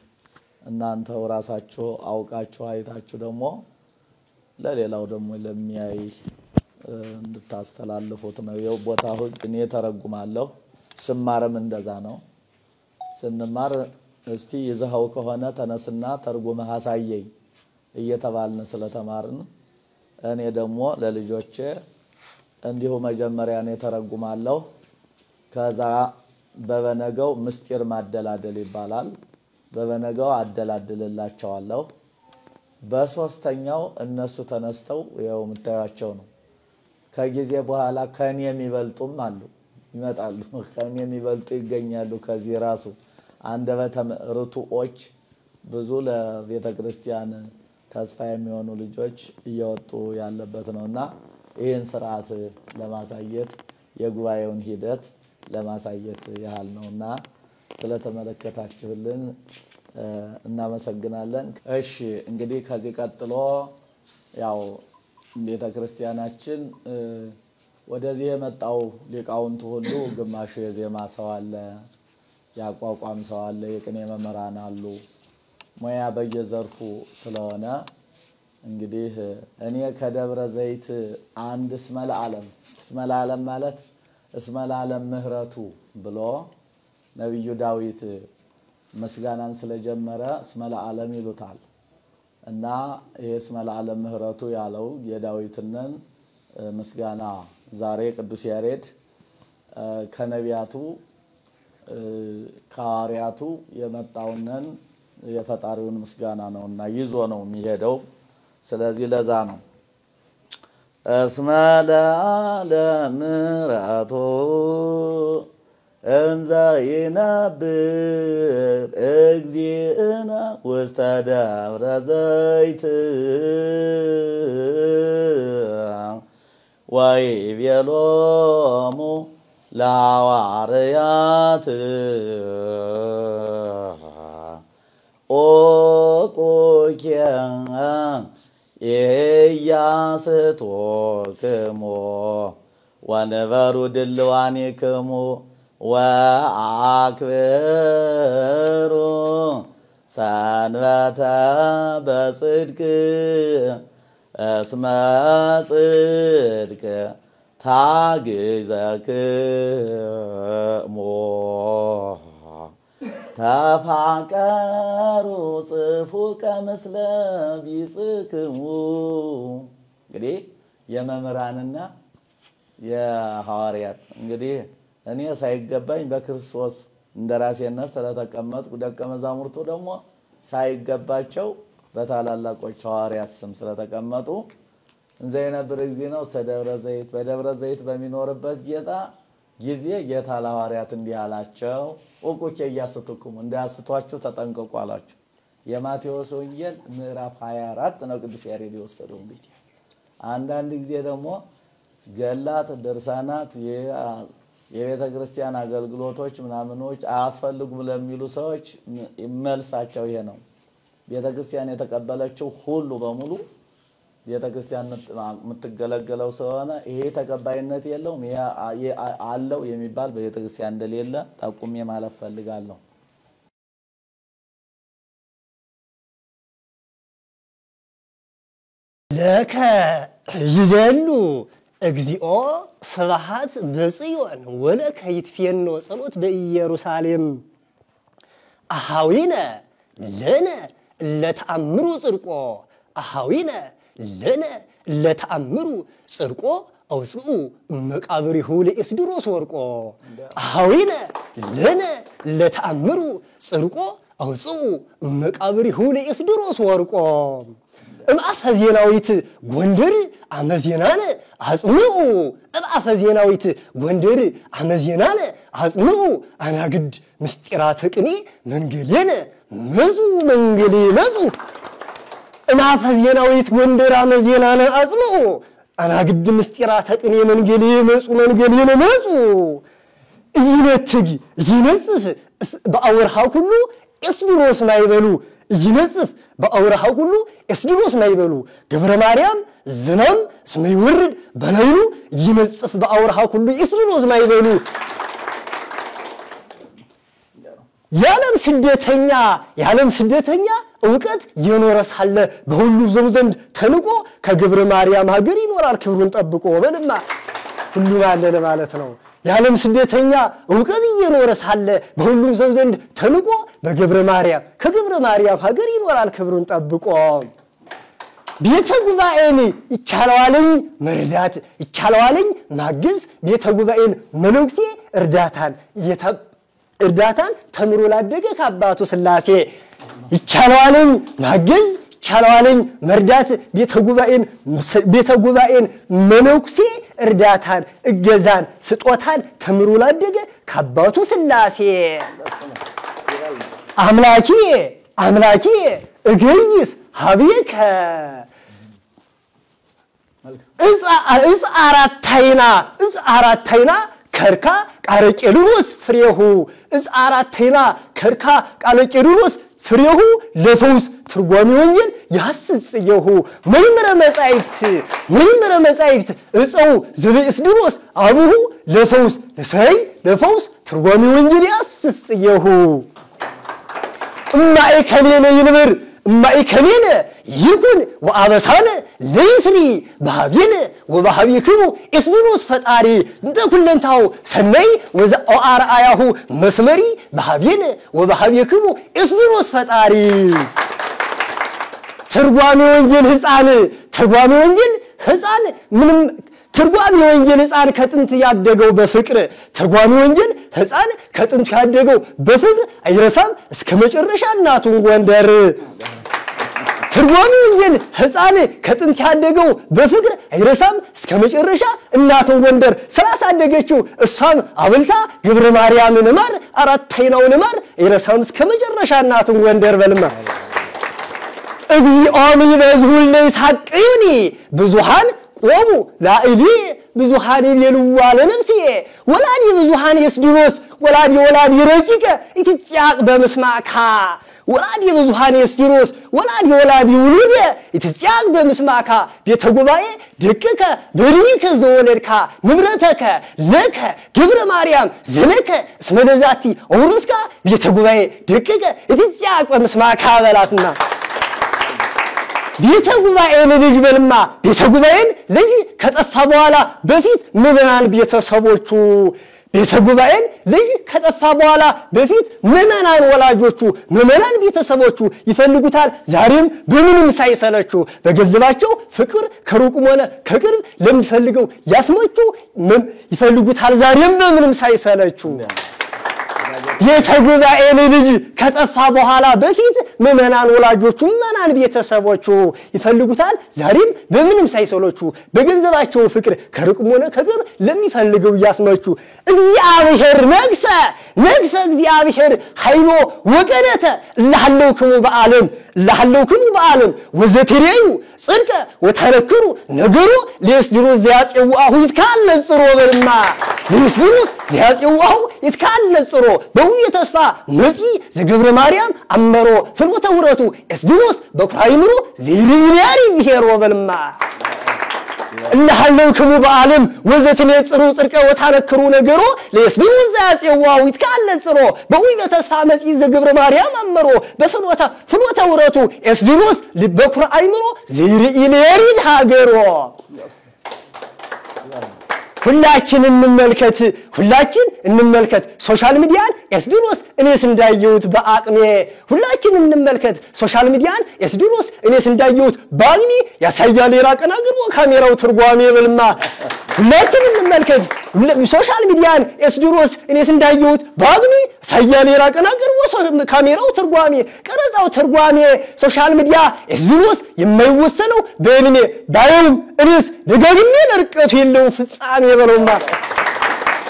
እናንተው ራሳችሁ አውቃችሁ አይታችሁ ደግሞ ለሌላው ደግሞ ለሚያይ እንድታስተላልፉት ነው። የቦታው ሕግ እኔ ተረጉማለሁ። ስማርም እንደዛ ነው። ስንማር እስቲ ይዘኸው ከሆነ ተነስና ተርጉመህ አሳየኝ እየተባልን ስለተማርን እኔ ደግሞ ለልጆቼ እንዲሁ መጀመሪያ እኔ ተረጉማለሁ። ከዛ በበነገው ምስጢር ማደላደል ይባላል። በበነገው አደላድልላቸዋለሁ። በሶስተኛው እነሱ ተነስተው ያው ምታያቸው ነው። ከጊዜ በኋላ ከኔ የሚበልጡም አሉ ይመጣሉ። ከኔ የሚበልጡ ይገኛሉ። ከዚህ ራሱ አንደበተ ርቱዖች ብዙ ለቤተ ክርስቲያን ተስፋ የሚሆኑ ልጆች እየወጡ ያለበት ነውና ይህን ስርዓት ለማሳየት የጉባኤውን ሂደት ለማሳየት ያህል ነውና ስለተመለከታችሁልን እናመሰግናለን። እሺ እንግዲህ ከዚህ ቀጥሎ ያው ቤተ ክርስቲያናችን ወደዚህ የመጣው ሊቃውንት ሁሉ ግማሹ የዜማ ሰው አለ፣ ያቋቋም ሰው አለ፣ የቅኔ መምህራን አሉ። ሙያ በየዘርፉ ስለሆነ እንግዲህ እኔ ከደብረ ዘይት አንድ እስመ ለዓለም ማለት እስመ ለዓለም ምህረቱ ብሎ ነብዩ ዳዊት ምስጋናን ስለጀመረ እስመ ለዓለም ይሉታል እና ይሄ እስመ ለዓለም ምህረቱ ያለው የዳዊትንን ምስጋና ዛሬ ቅዱስ ያሬድ ከነቢያቱ ከሐዋርያቱ የመጣውንን የፈጣሪውን ምስጋና ነውና ይዞ ነው የሚሄደው። ስለዚህ ለዛ ነው እስመ ለዓለም ምህረቱ እንዘ ይነብር እግዚእነ ውስተ ደብረ ዘይት ወይቤሎሙ ለሐዋርያት ኦቁኬ ኢያስቶክሙ ወንበሩ ድልዋኒክሙ ወአክብሩ ሰንበተ በጽድቅ እስመ ጽድቅ ታግዘክሙ ተፋቀሩ ጽፉቀ ምስለ ቢጽክሙ። እንግዲህ የመምህራንና የሐዋርያት እንግዲህ እኔ ሳይገባኝ በክርስቶስ እንደራሴነት ስለተቀመጥኩ ደቀ መዛሙርቱ ደግሞ ሳይገባቸው በታላላቆች ሐዋርያት ስም ስለተቀመጡ እንዘ የነብር እግዚእነ ውስተ ደብረ ዘይት በደብረ ዘይት በሚኖርበት ጊዜ ጌታ ለሐዋርያት እንዲህ አላቸው፣ ኦቁኬ ኢያስቶክሙ እንዳያስቷችሁ ተጠንቀቁ አላቸው። የማቴዎስ ወንጌል ምዕራፍ 24 ነው ቅዱስ ያሬድ የወሰደው። እንግዲህ አንዳንድ ጊዜ ደግሞ ገላት ድርሳናት የቤተ ክርስቲያን አገልግሎቶች ምናምኖች አያስፈልጉም ለሚሉ ሰዎች መልሳቸው ይሄ ነው። ቤተ ክርስቲያን የተቀበለችው ሁሉ በሙሉ ቤተ ክርስቲያን የምትገለገለው ስለሆነ ይሄ ተቀባይነት የለውም ይሄ አለው የሚባል በቤተ ክርስቲያን እንደሌለ ጠቁሜ ማለት ፈልጋለሁ። ለከ ይደሉ እግዚኦ ስብሐት በጽዮን ወለከ ይትፌኖ ጸሎት በኢየሩሳሌም አሃዊነ ለነ ለተአምሩ ጽድቆ አሃዊነ ለነ ለተአምሩ ጽድቆ አውጽኡ መቃብሪሁ ለኢስድሮስ ወርቆ አሃዊነ ለነ ለተአምሩ ጽድቆ አውጽኡ መቃብሪሁ ለኢስድሮስ ወርቆ እምአፈ ዜናዊት ጎንደር አመዜናነ አጽምኡ እምአፈ ዜናዊት ጎንደር አመዜናነ አጽምኡ አናግድ ምስጢራተ ቅኔ መንገሌነ መዙ መንገሌ መዙ እምአፈ ዜናዊት ጎንደር አመዜናነ አጽምኡ አናግድ ምስጢራተ ቅኔ መንገሌ መጹ መንገሌ ነጹ ይነትግ ይነጽፍ በአወርሃ ሁሉ እስድሮስ ማይበሉ ይነጽፍ በአወርሃ ሁሉ እስድሮስ ማይበሉ ገብረ ማርያም ዝናም ስመ ይወርድ በላዩ ይነጽፍ በአወርሃ ሁሉ እስድሮስ ማይበሉ ያለም ስደተኛ ዕውቀት የኖረ ሳለ በሁሉ ዘንድ ተንቆ ከገብረ ማርያም ሀገር ይኖራል ክብሩን ጠብቆ በልማ ሁሉ አለ ማለት ነው። ያለም ስደተኛ ዕውቀት የኖረ ሳለ በሁሉም ዘንድ ተንቆ ከገብረ ማርያም ሀገር ይኖራል ክብሩን ጠብቆ ቤተ ጉባኤን ይቻለዋለኝ መርዳት ይቻለዋለኝ ማግዝ ቤተ ጉባኤን መነኩሴ እርዳታን ተምሮ ላደገ ከአባቱ ሥላሴ ይቻለዋለኝ ማግዝ ይቻለዋለኝ መርዳት ቤተ ጉባኤን መነኩሴ እርዳታን እገዛን ስጦታን ተምሮ ላደገ ከአባቱ ሥላሴ አምላኪ እገይስ ሀቤከ እጽ አራታይና ከርካ ቃለቄሉስ ፍሬሁ እጽ አራታይና ከርካ ቃለቄሉስ ፍሬሁ ለፈውስ ትርጓሜ ወንጌል ያስጽየሁ መይምረ መጻሕፍት እፀው ዘበእስድሮስ አቡሁ ለፈውስ ትርጓሜ ወንጌል ያስጽየሁ እማእከሌነ ይኩን ወአበሳነ ለይስሪ በሃቤነ ወበሃቤክሙ እስድሮስ ፈጣሪ እንተ ኩለንታው ሰናይ ወአርአያሁ መስመሪ በሃቤነ ወበሃቤክሙ እስድሮስ ፈጣሪ ትርጓሜ ወንጌል ሕፃን ምንም ትርጓሜ ወንጌል ሕፃን ከጥንት ያደገው በፍቅር ትርጓሜ ወንጌል ሕፃን ከጥንት ያደገው በፍቅር አይረሳም እስከ መጨረሻ እናቱን ጎንደር ትርጓሜ ወንጌል ሕፃን ከጥንት ያደገው በፍቅር አይረሳም እስከ መጨረሻ እናቱን ጎንደር ስላሳደገችው እሷም አብልታ ገብረ ማርያምን ማር አራታይናውን ማር አይረሳም እስከ መጨረሻ እናቱን ጎንደር በልማ እግዚኦሚ በዝሁል ለይሳቅዩኒ ብዙሃን ቆሙ ላዕሊ ብዙሃን የልዋ ለነፍሴ ወላዲ ብዙሃን የስድሮስ ወላዲ ረቂቀ ኢትጽያቅ በመስማካ ወላዲ ብዙሃን የስድሮስ ወላዲ ውሉደ ኢትጽያቅ በመስማካ ቤተ ጉባኤ ደቅከ በድኒከ ዘወለድካ ንብረተከ ለከ ገብረ ማርያም ዘለከ እስመ ለዛቲ ኦርስካ ቤተ ጉባኤ ደቅከ ኢትጽያቅ በመስማካ በላትና ቤተ ጉባኤን ልጅ በልማ ቤተ ጉባኤን ልጅ ከጠፋ በኋላ በፊት ምዕመናን ቤተሰቦቹ ቤተ ጉባኤን ልጅ ከጠፋ በኋላ በፊት ምዕመናን ወላጆቹ ምዕመናን ቤተሰቦቹ ይፈልጉታል ዛሬም በምንም ሳይሰለቹ በገንዘባቸው ፍቅር ከሩቅም ሆነ ከቅርብ ለሚፈልገው ያስመቹ ይፈልጉታል ዛሬም በምንም ሳይሰለቹ ቤተ ጉባኤን ልጅ ከጠፋ በኋላ በፊት ምዕመናን ወላጆቹ ምዕመናን ቤተሰቦቹ ይፈልጉታል ዛሬም በምንም ሳይሰለቹ በገንዘባቸው ፍቅር ከሩቅም ሆነ ከቅርብ ለሚፈልገው ያስመቹ እግዚአብሔር ነግሰ እግዚአብሔር ኃይሎ ወገነተ ለሐለውክሙ በዓለም ወዘተሪዩ ጽድቀ ወተረክሩ ነገሩ ለስድሮስ ዘያጽዋሁ ይትካለጽሮ በልማ ለስድሮስ ዘያጽዋሁ ይትካለጽሮ በውየ ተስፋ መሲ ዘገብረ ማርያም አመሮ ፍኖተ ውረቱ እስድሮስ በኩራይምሩ ዘይልያሪ ብሄር ወበልማ ለሐለውክሙ በዓለም ወዘተነጽሩ ጽድቀ ወተረክሩ ነገሩ ለስድሮስ ዘያጽዋሁ ይትካለጽሮ በውየ ተስፋ መሲ ዘገብረ ማርያም አመሮ በፍኖተ ውረቱ እስድሮስ በኩራይምሩ ዘይልያሪ ሀገሮ ሁላችን እንመልከት ሶሻል ሚዲያን እስድሮስ እኔስ እንዳየሁት በአቅሜ ሁላችን እንመልከት ሶሻል ሚዲያን እስድሮስ እኔስ እንዳየሁት በአቅሜ ያሳያል የራቀን አገር ካሜራው ትርጓሜ በልማ ሁላችን እንመልከት ሶሻል ሚዲያን እስድሮስ እኔስ እንዳየሁት በአቅሜ ያሳያል የራቀን አገር ካሜራው ትርጓሜ ቀረጻው ትርጓሜ ሶሻል ሚዲያ እስድሮስ የማይወሰነው በእድሜ ባይም እኔስ ደጋግሜ ለርቀቱ የለው ፍጻሜ በለውማ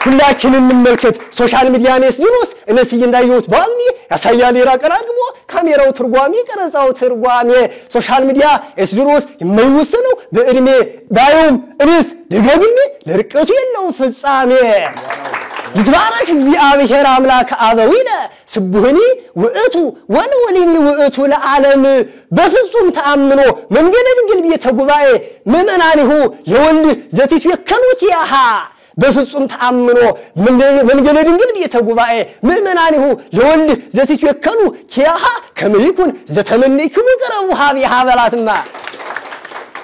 ሁላችንን እንመልከት። ሶሻል ሚዲያ ነስ ዲኖስ እነዚህ እንዳየሁት ባልኒ ያሳያል ይራቀራግቦ ካሜራው ትርጓሜ ቀረጻው ትርጓሜ ሶሻል ሚዲያ ኤስ ዲኖስ የማይወሰነው በእድሜ ባዩም እርስ ደጋግሜ ለርቀቱ የለው ፍጻሜ ይትባረክ እግዚአብሔር አምላክ አበዊነ ስቡህኒ ውእቱ ወለወሊኒ ውእቱ ለዓለም በፍጹም ተአምኖ መንገለ ድንግል ቤተ ጉባኤ ምእመናኒሁ ለወልድ ዘትትወከሉት ያሃ በፍጹም ተአምኖ መንገለ ድንግል ቤተ ጉባኤ ምእመናኒሁ ለወልድ ዘትትወከሉ ያሃ ከመይኩን ዘተመነይክሙ ቀረቡ ሀቢሃ በላትማ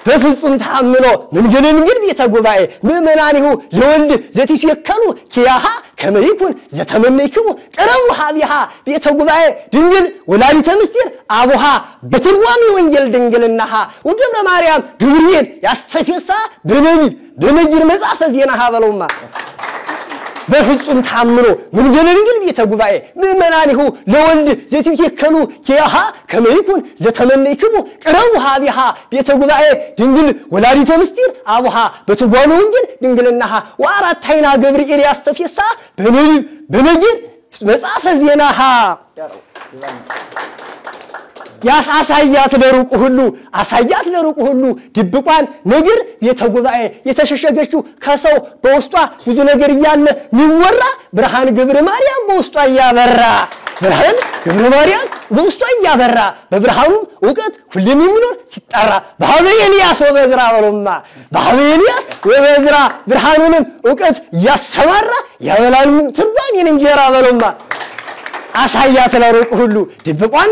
በፍጹም ተአምኖ መንገለ ድንግል ቤተ ጉባኤ ምእመናኒሁ ለወልድ ዘትትወከሉ ያሃ ከመይኩን ዘተመነይክሙ ቀረቡ ሀቢሃ ቤተ ጉባኤ ድንግል ወላዲተ ምስጢር አቡሃ በትርጓሜ ወንጌል ድንግልናሃ ወገብረ ማርያም ገብርኤል ያስተፈሳ በነቢይ መጽሐፈ ዜናሃ በለውማ በፍጹም ተአምኖ መንገለ ድንግል ቤተ ጉባኤ ምእመናኒሁ ለወልድ ዘትትወከሉ ያሃ ከመይኩን ዘተመነይክሙ ቀረቡ ሀቢሃ ቤተ ጉባኤ ድንግል ወላዲተ ምስጢር አቡሃ በትርጓሜ ወንጌል ድንግልናሃ ወአራታይና ገብርኤል ያስተፈሳ በነቢይ መጽሐፈ ዜናሃ ያሳያት ለሩቁ ሁሉ ድብቋን ነገር ቤተ ጉባኤ የተሸሸገችው ከሰው በውስጧ ብዙ ነገር እያለ ሚወራ ብርሃን ገብረ ማርያም በውስጧ ያበራ ብርሃን ገብረ ማርያም በውስጧ ያበራ በብርሃኑ ዕውቀት ሁሉም የሚኖር ሲጣራ በሀበ ኤልያስ ወበዝራ ወለማ በሀበ ኤልያስ ወበዝራ ብርሃኑንም ዕውቀት ያሰማራ ያበላል ትርጓሜን እንጀራ በለማ አሳያት ለሩቁ ሁሉ ድብቋን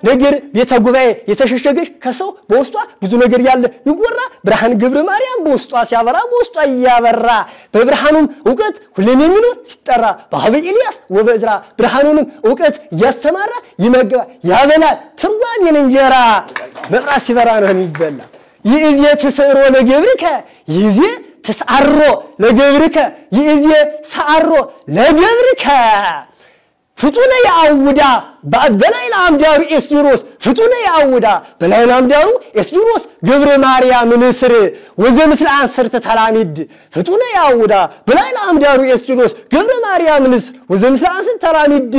ነገር ቤተ ጉባኤ የተሸሸገች ከሰው በውስጧ ብዙ ነገር ያለ ይወራ ብርሃን ገብረ ማርያም በውስጧ ሲያበራ በውስጧ ያበራ በብርሃኑም ዕውቀት ሁሉም የሚኖር ሲጣራ በሀበ ኤልያስ ወበዝራ ብርሃኑንም ዕውቀት ያሰማራ ይመገባ ያበላል ትርጓሜን እንጀራ መብራት ሲበራ ነው የሚበላ ይእዜ ተሰሮ ለገብርከ ይእዜ ተሳሮ ለገብርከ ይእዜ ሰአሮ ለገብርከ ፍጡነ ያውዳ በላይ ለአምዳሩ ኤስድሮስ ፍጡነ ያውዳ በላይ ለአምዳሩ ኤስድሮስ ገብረ ማርያም ንስር ወዘምስል አንሰርተ ተላሚድ ፍጡነ ያውዳ በላይ ለአምዳሩ ኤስድሮስ ገብረ ማርያም ንስር ወዘምስል አንሰርተ ተላሚድ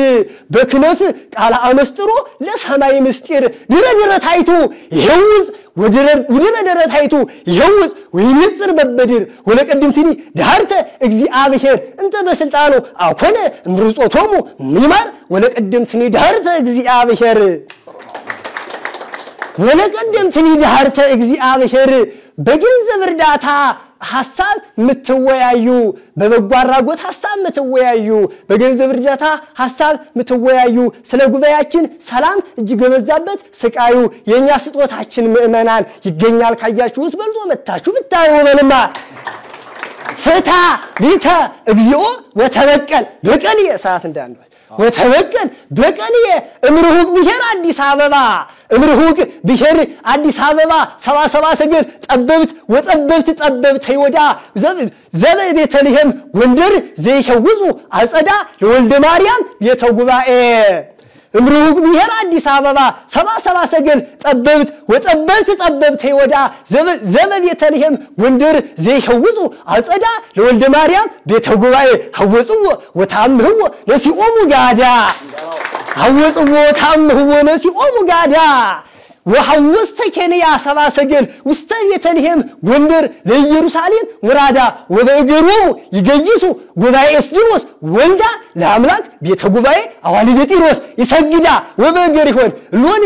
በክነፍ ቃለ አመስጥሮ ለሰማይ ምስጢር ድረ ታይቱ ይሄውዝ ወደረ ታይቱ ይሄውዝ ወይንጽር በበድር ወለቀድምትኒ ዳርተ እግዚአብሔር እንተ በስልጣኑ አኮነ ምርጾቶሙ ሚማር ወለቀድምትኒ ዳርተ እግዚአብሔር ወለቀድምትኒ ዳርተ እግዚአብሔር በገንዘብ እርዳታ ሐሳብ ምትወያዩ በበጎ አድራጎት ሐሳብ ምትወያዩ በገንዘብ እርዳታ ሐሳብ ምትወያዩ ስለ ጉባኤያችን ሰላም እጅግ በበዛበት ስቃዩ የኛ ስጦታችን ምእመናን ይገኛል ካያችሁት በልጦ መታችሁ ብታዩ በልማ ፍታ ሊተ እግዚኦ ወተበቀል በቀል የሰዓት እንዳንደው ወተበቀል በቀል እምርሁቅ ብሔር አዲስ አበባ እምርሁቅ ብሔር አዲስ አበባ 77 ሰገል ጠበብት ይወዳ ዘበ ቤተልሔም ጎንደር ዘይሸውዙ አጸዳ ለወልደ ማርያም ቤተ ጉባኤ እምርሁቅ ብሔር አዲስ አበባ 77 ሰገል ጠበብት ይወዳ ዘበ ቤተልሔም ጎንደር ዘይሸውዙ አጸዳ ለወልደ ማርያም ቤተ ጉባኤ ሐወጽዎ ወታምህዎ ነሲኦሙ ጋዳ ሐወጽዎ ወታምህዎ ነሲኦሙ ጋዳ ወሐወስተ ኬንያ 70 ሰገል ውስተ ቤተልሔም ጎንደር ለኢየሩሳሌም ሙራዳ ወበእገሮሙ ይገይሱ ጉባኤ ኤስድሮስ ወልዳ ለአምላክ ቤተ ጉባኤ አዋልደ ጢሮስ ይሰግዳ ወበእገር ይሆን ሎኒ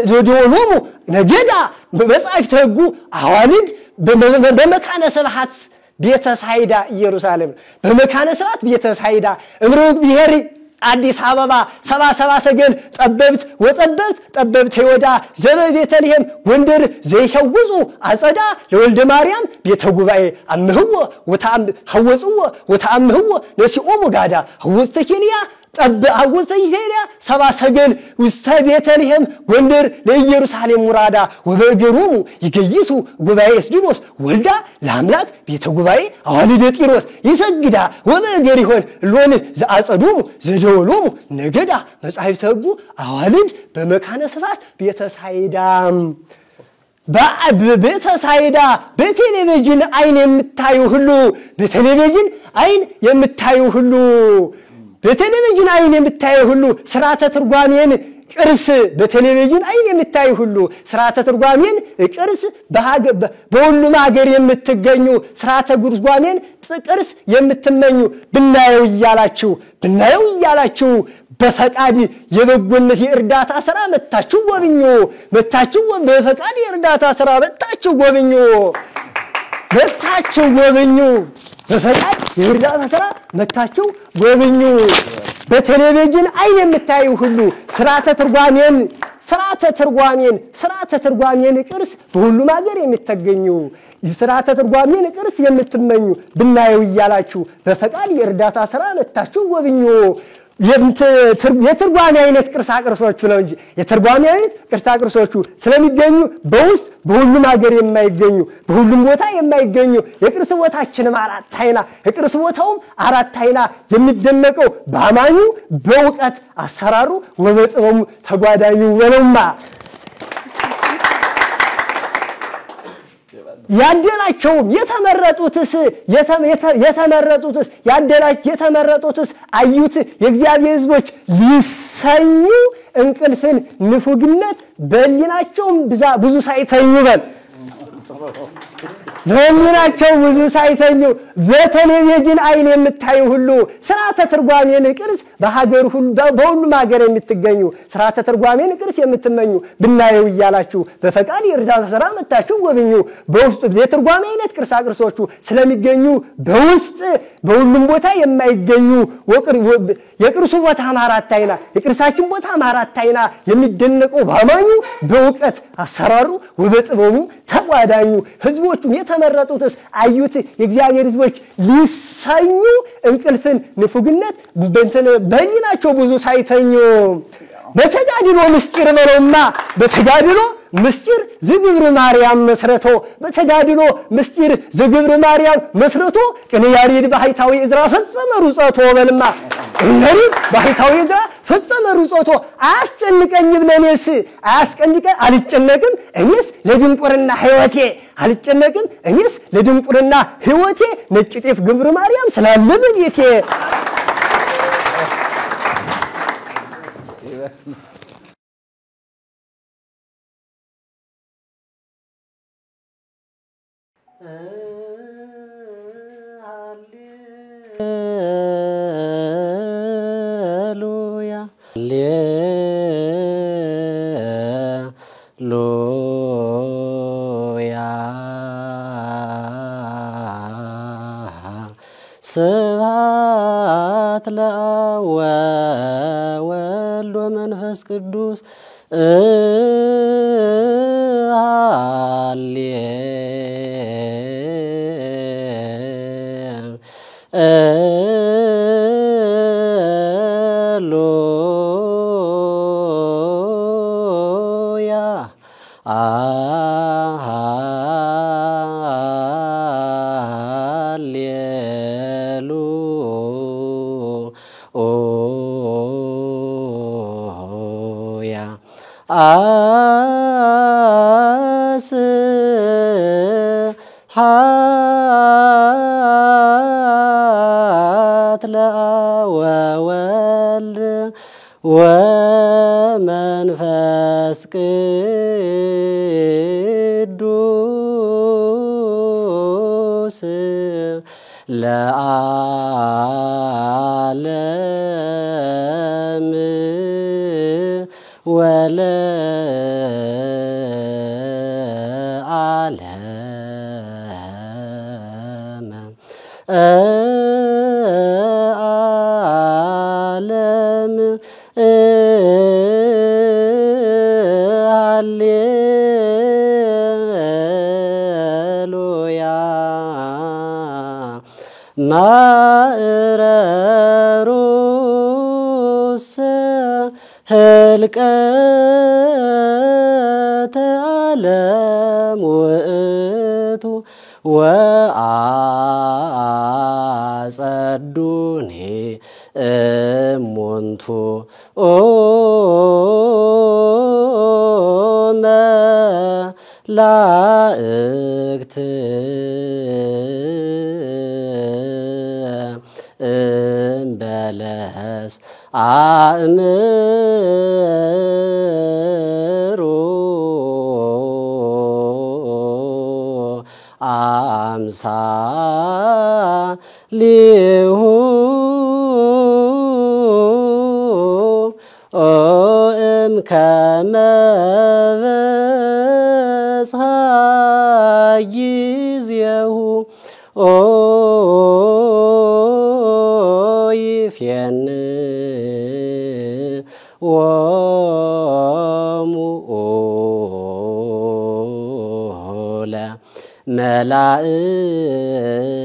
ዘዶሎሙ ነገዳ በመጻሕፍተ ሕጉ አዋልድ በመካነ ስብሐት ቤተ ሳይዳ ኢየሩሳሌም በመካነ ስብሐት ቤተ ሳይዳ እምርሁቅ ብሔር አዲስ አበባ 77 ሰገል ጠበብት ይወዳ ዘበ ቤተልሔም ጎንደር ዘይሸውዙ አጸዳ ለወልደ ማርያም ቤተ ጉባኤ አምህዎ ሐወጽዎ ወታምህዎ ነሲኦሙ ጋዳ ሐወስተ ኬንያ ሐወስተ ኬንያ 70 ሰገል ውስተ ቤተልሔም ጎንደር ለኢየሩሳሌም ሙራዳ ወበእገሮሙ ይገይሱ ጉባኤ ኤስድሮስ ወልዳ ለአምላክ ቤተ ጉባኤ አዋልደ ጢሮስ ይሰግዳ ወበእገር ይሆን ሎን ዘአጸዶሙ ዘደወሎሙ ነገዳ መጻሕፍተ ሕጉ አዋልድ በመካነ ስብሐት ቤተ ሳይዳ በተሳይዳ በቴሌቪዥን አይን የምታዩ ሁሉ በቴሌቪዥን አይን የምታዩ ሁሉ በቴሌቪዥን አይን የምታዩ ሁሉ ስርዓተ ትርጓሜን ቅርስ በቴሌቪዥን አይን የምታዩ ሁሉ ስርዓተ ትርጓሜን ቅርስ በሁሉም ሀገር የምትገኙ ስርዓተ ትርጓሜን ቅርስ የምትመኙ ብናየው እያላችሁ በፈቃድ የበጎነት የእርዳታ ስራ መታችሁ ጎብኙ በፈቃድ የእርዳታ ስራ መታችሁ ጎብኙ በፈቃድ የእርዳታ ስራ መታችሁ ጎብኙ በቴሌቪዥን አይን የምታዩ ሁሉ ስርዓተ ትርጓሜን ቅርስ በሁሉም ሀገር የምትገኙ ስርዓተ ትርጓሜን ቅርስ የምትመኙ ብናየው እያላችሁ በፈቃድ የእርዳታ ስራ መታችሁ ጎብኙ የትርጓሜ አይነት ቅርሳ ቅርሶቹ ነው እንጂ የትርጓሜ አይነት ቅርሳ ቅርሶቹ ስለሚገኙ በውስጥ በሁሉም ሀገር የማይገኙ በሁሉም ቦታ የማይገኙ የቅርስ ቦታችንም የቅርስ ቦታውም አራት አይና የሚደነቀው በአማኙ በእውቀት አሰራሩ ወበጥበቡ ተጓዳኙ ወለማ ያደላቸውም የተመረጡትስ አዩት የእግዚአብሔር ሕዝቦች ሊሰኙ እንቅልፍን ንፉግነት በሊናቸውም ብዙ ሳይተኙ በቴሌቪዥን አይን የምታዩ ሁሉ ስርዓተ ትርጓሜን ቅርስ በሀገር ሁሉ በሁሉም ሀገር የምትገኙ ስርዓተ ትርጓሜን ቅርስ የምትመኙ ብናየው እያላችሁ በፈቃድ የእርዳታ ስራ መታችሁ ጎብኙ በውስጥ የትርጓሜ አይነት ቅርሳ ቅርሶቹ ስለሚገኙ በውስጥ በሁሉም ቦታ የማይገኙ የቅርሱ ቦታ አራት አይና የቅርሳችን ቦታ አራት አይና የሚደነቀው በአማኙ በእውቀት አሰራሩ ወበጥበቡ ተጓዳኙ ህዝቦቹም የተመረጡትስ አዩት የእግዚአብሔር ህዝቦች ሊሰኙ እንቅልፍን ንፉግነት በሊናቸው ብዙ ሳይተኙ በተጋድሎ ምስጢር በለውማ በተጋድሎ ምስጢር ዝግብር ማርያም መስረቶ በተጋድሎ ምስጢር ዝግብር ማርያም መስረቶ ቅንያሪድ ባህታዊ እዝራ ፈጸመ ሩጸቶ በልማ ቅንያሪድ ባህታዊ እዝራ ፈጸመ ሩጸቶ አያስጨንቀኝም ለኔስ አልጨነቅም እኔስ ለድንቁርና ህይወቴ ነጭ ጤፍ ግብር ማርያም ስላለ በቤቴ ሃሌሉያ ሃሌሉያ ስብሐት ለአብ ወወልድ ወመንፈስ ቅዱስ ወመንፈስ ቅዱስ ለዓለም ወለዓለም ዓለም ሃሌሉያ ማዕረሩስ ህልቀተ ዓለም ውእቱ ወአጸዱኒ እሙንቱ ላእክት እምበለስ አእምሮ አምሳሊሁ እምከመ በጽሐ ጊዜሁ ይፌንዎሙ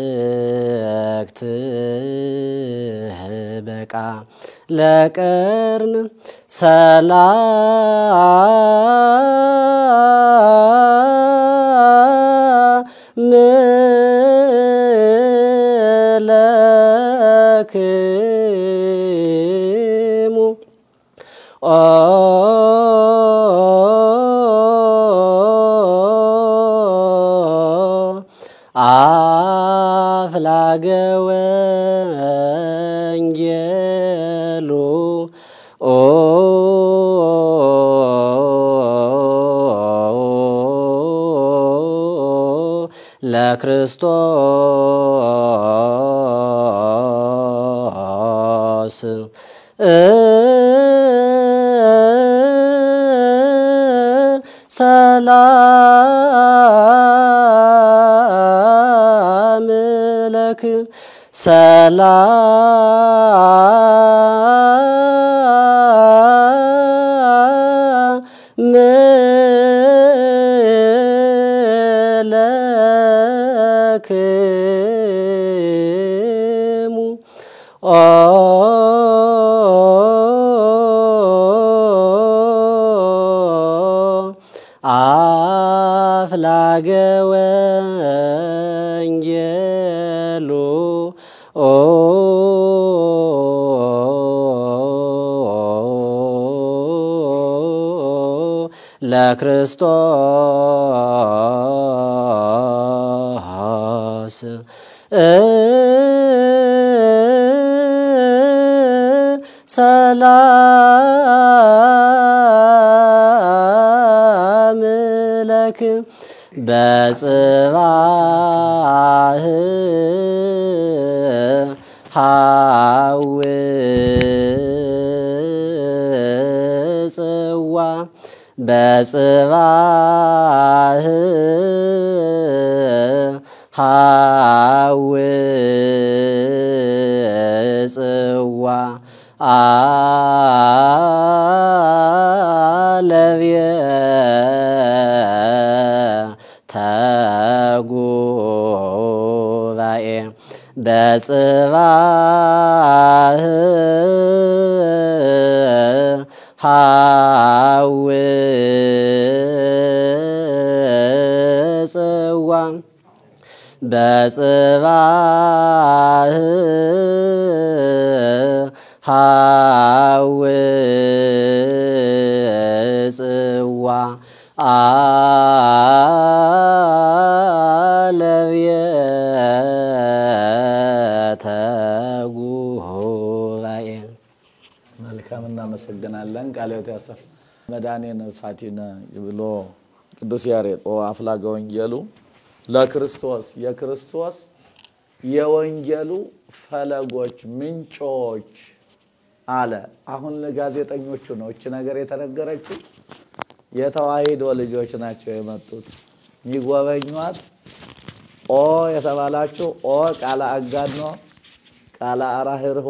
ለመላእክት በቃ ለቀርን ሰላም ለክሙ አፍላገ ወንጌሉ ለክርስቶስ ሰላም ለክ ሰላም ለክሙ አፍላገ ወንጌሉ ለክርስቶስ ሰላም ለክ በጽባህ ሐውፅዋ በጽባህ ሐውፅዋ አለቤተ ጉባኤ በጽባህ ሐውፅዋ በጽባህ ሐውፅዋ አለቤተ ጉባኤ። መልካም እናመሰግናለን። ቃለ ሕይወት ያሰፍ መድኃኔ ነፍሳቲነ ብሎ ቅዱስ ያሬድ አፍላገ ወንጌሉ ለክርስቶስ የክርስቶስ የወንጌሉ ፈለጎች ምንጮች አለ። አሁን ለጋዜጠኞቹ ነው እቺ ነገር የተነገረችው። የተዋሂዶ ልጆች ናቸው የመጡት የሚጎበኟት። ኦ የተባላችሁ ኦ ቃለ አጋኖ ቃለ አራህርሆ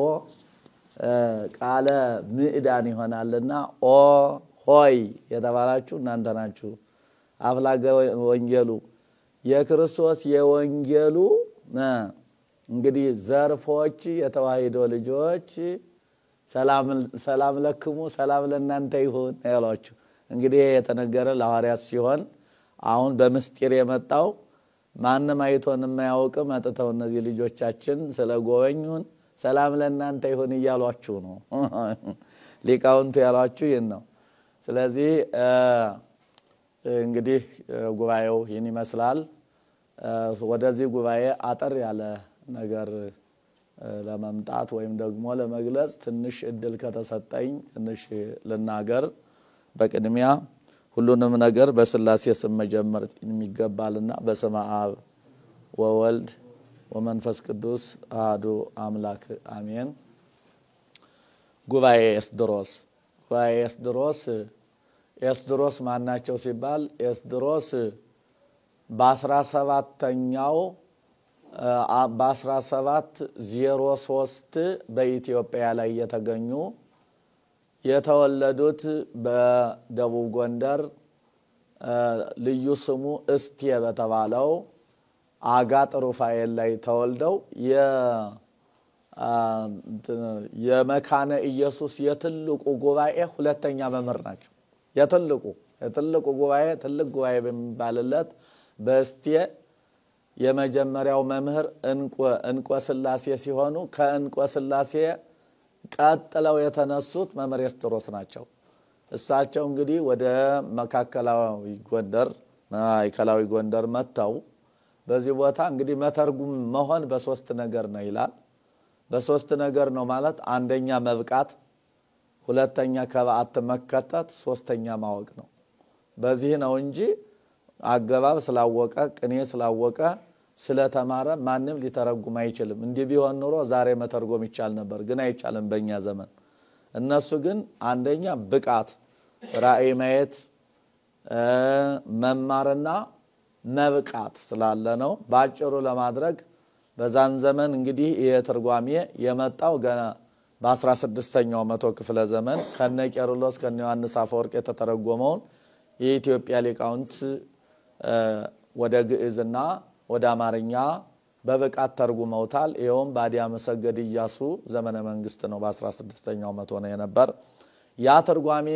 ቃለ ምዕዳን ይሆናልና ኦ ሆይ የተባላችሁ እናንተ ናችሁ። አፍላገ ወንጌሉ የክርስቶስ የወንጌሉ እንግዲህ ዘርፎች የተዋሂዶ ልጆች ሰላም ለክሙ ሰላም ለእናንተ ይሁን ያሏችሁ። እንግዲህ የተነገረ ለሐዋርያት ሲሆን አሁን በምስጢር የመጣው ማንንም አይቶን የማያውቅ መጥተው እነዚህ ልጆቻችን ስለጎበኙን ሰላም ለእናንተ ይሁን እያሏችሁ ነው። ሊቃውንቱ ያሏችሁ ይሄን ነው። ስለዚህ እንግዲህ ጉባኤው ይህን ይመስላል። ወደዚህ ጉባኤ አጠር ያለ ነገር ለመምጣት ወይም ደግሞ ለመግለጽ ትንሽ እድል ከተሰጠኝ ትንሽ ልናገር። በቅድሚያ ሁሉንም ነገር በስላሴ ስም መጀመር የሚገባልና በስመ አብ ወወልድ ወመንፈስ ቅዱስ አሐዱ አምላክ አሜን። ጉባኤ ኤስድሮስ ኤስድሮስ ማናቸው ሲባል ኤስድሮስ በ17ኛው በ1703 በኢትዮጵያ ላይ የተገኙ የተወለዱት በደቡብ ጎንደር ልዩ ስሙ እስቴ በተባለው አጋጥ ሩፋኤል ላይ ተወልደው የመካነ ኢየሱስ የትልቁ ጉባኤ ሁለተኛ መምህር ናቸው። የትልቁ ጉባኤ ትልቅ ጉባኤ በሚባልለት በእስቴ የመጀመሪያው መምህር እንቆ ስላሴ ሲሆኑ ከእንቆ ስላሴ ቀጥለው የተነሱት መምህር ኤስድሮስ ናቸው። እሳቸው እንግዲህ ወደ ማዕከላዊ ጎንደር መጥተው በዚህ ቦታ እንግዲህ መተርጉም መሆን በሶስት ነገር ነው ይላል። በሶስት ነገር ነው ማለት አንደኛ መብቃት፣ ሁለተኛ ከበዓት መከተት፣ ሶስተኛ ማወቅ ነው። በዚህ ነው እንጂ አገባብ ስላወቀ ቅኔ ስላወቀ ስለተማረ ማንም ሊተረጉም አይችልም። እንዲህ ቢሆን ኑሮ ዛሬ መተርጎም ይቻል ነበር፣ ግን አይቻልም በእኛ ዘመን። እነሱ ግን አንደኛ ብቃት ራእይ ማየት መማርና መብቃት ስላለ ነው። ባጭሩ ለማድረግ በዛን ዘመን እንግዲህ ይሄ ትርጓሜ የመጣው ገና በ16ኛው መቶ ክፍለ ዘመን ከነ ቄርሎስ ከነ ዮሐንስ አፈወርቅ የተተረጎመውን የኢትዮጵያ ሊቃውንት ወደ ግዕዝና ወደ አማርኛ በብቃት ተርጉመውታል። ይሄውም በአዲያ መሰገድ ኢያሱ ዘመነ መንግስት ነው። በ16ኛው መቶ ነው የነበር። ያ ትርጓሜ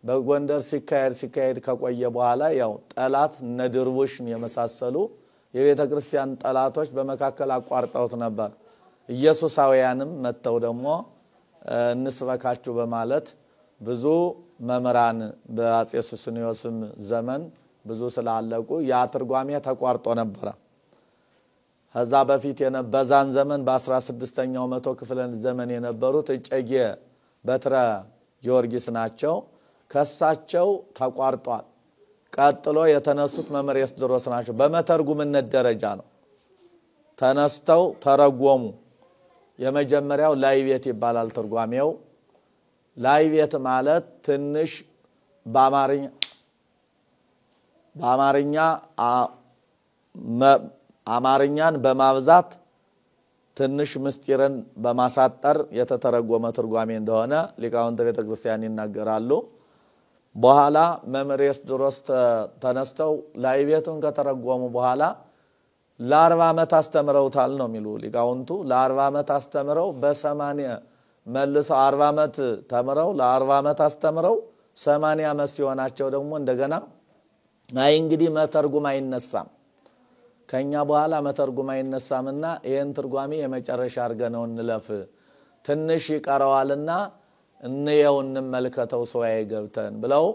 በጎንደር ሲካሄድ ከቆየ በኋላ ያው ጠላት ነድርቡሽን የመሳሰሉ የቤተ ክርስቲያን ጠላቶች በመካከል አቋርጠውት ነበር። ኢየሱሳውያንም መተው ደግሞ እንስበካችሁ በማለት ብዙ መምህራን በአጼ ሱስንዮስም ዘመን ብዙ ስላለቁ ያ ትርጓሜ ተቋርጦ ነበር። ከዛ በፊት በዛን ዘመን በ16ኛው መቶ ክፍለ ዘመን የነበሩት እጨጌ በትረ ጊዮርጊስ ናቸው። ከሳቸው ተቋርጧል። ቀጥሎ የተነሱት መምህር ኤስድሮስ ናቸው። በመተርጉምነት ደረጃ ነው ተነስተው ተረጎሙ። የመጀመሪያው ላይ ቤት ይባላል ትርጓሜው። ላይ ቤት ማለት ትንሽ አማርኛን በማብዛት ትንሽ ምስጢርን በማሳጠር የተተረጎመ ትርጓሜ እንደሆነ ሊቃውንተ ቤተ ክርስቲያን ይናገራሉ። በኋላ መምህር ኤስድሮስ ተነስተው ላይ ቤቱን ከተረጎሙ በኋላ ለ40 ዓመት አስተምረውታል ነው የሚሉ ሊቃውንቱ። ለ40 ዓመት አስተምረው በ80 መልሰው 40 ዓመት ተምረው ለ40 ዓመት አስተምረው 80 ዓመት ሲሆናቸው ደግሞ እንደገና አይ እንግዲህ መተርጉም አይነሳም ከኛ በኋላ መተርጉም አይነሳምና ይሄን ትርጓሜ የመጨረሻ አርገነው እንለፍ ትንሽ ይቀረዋልና እንየው እንመልከተው ሶያይ ገብተን ብለው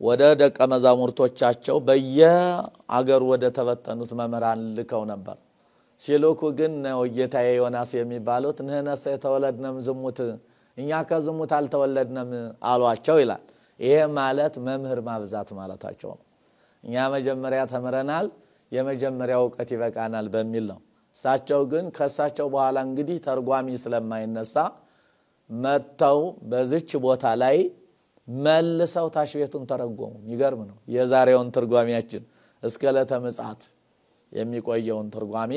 ወደ ደቀ መዛሙርቶቻቸው በየአገሩ ወደ ተበተኑት መምህራን ልከው ነበር። ሲልኩ ግን ነው ጌታዬ ዮናስ የሚባሉት ነህነሰ የተወለድነም ዝሙት እኛ ከዝሙት አልተወለድነም አሏቸው ይላል። ይሄ ማለት መምህር ማብዛት ማለታቸው ነው። እኛ መጀመሪያ ተምረናል የመጀመሪያው ዕውቀት ይበቃናል በሚል ነው። እሳቸው ግን ከሳቸው በኋላ እንግዲህ ተርጓሚ ስለማይነሳ መተው በዚች ቦታ ላይ መልሰው ታሽቤቱን ተረጎሙ። ይገርም ነው። የዛሬውን ትርጓሜያችን እስከ ዕለተ ምጽአት የሚቆየውን ትርጓሜ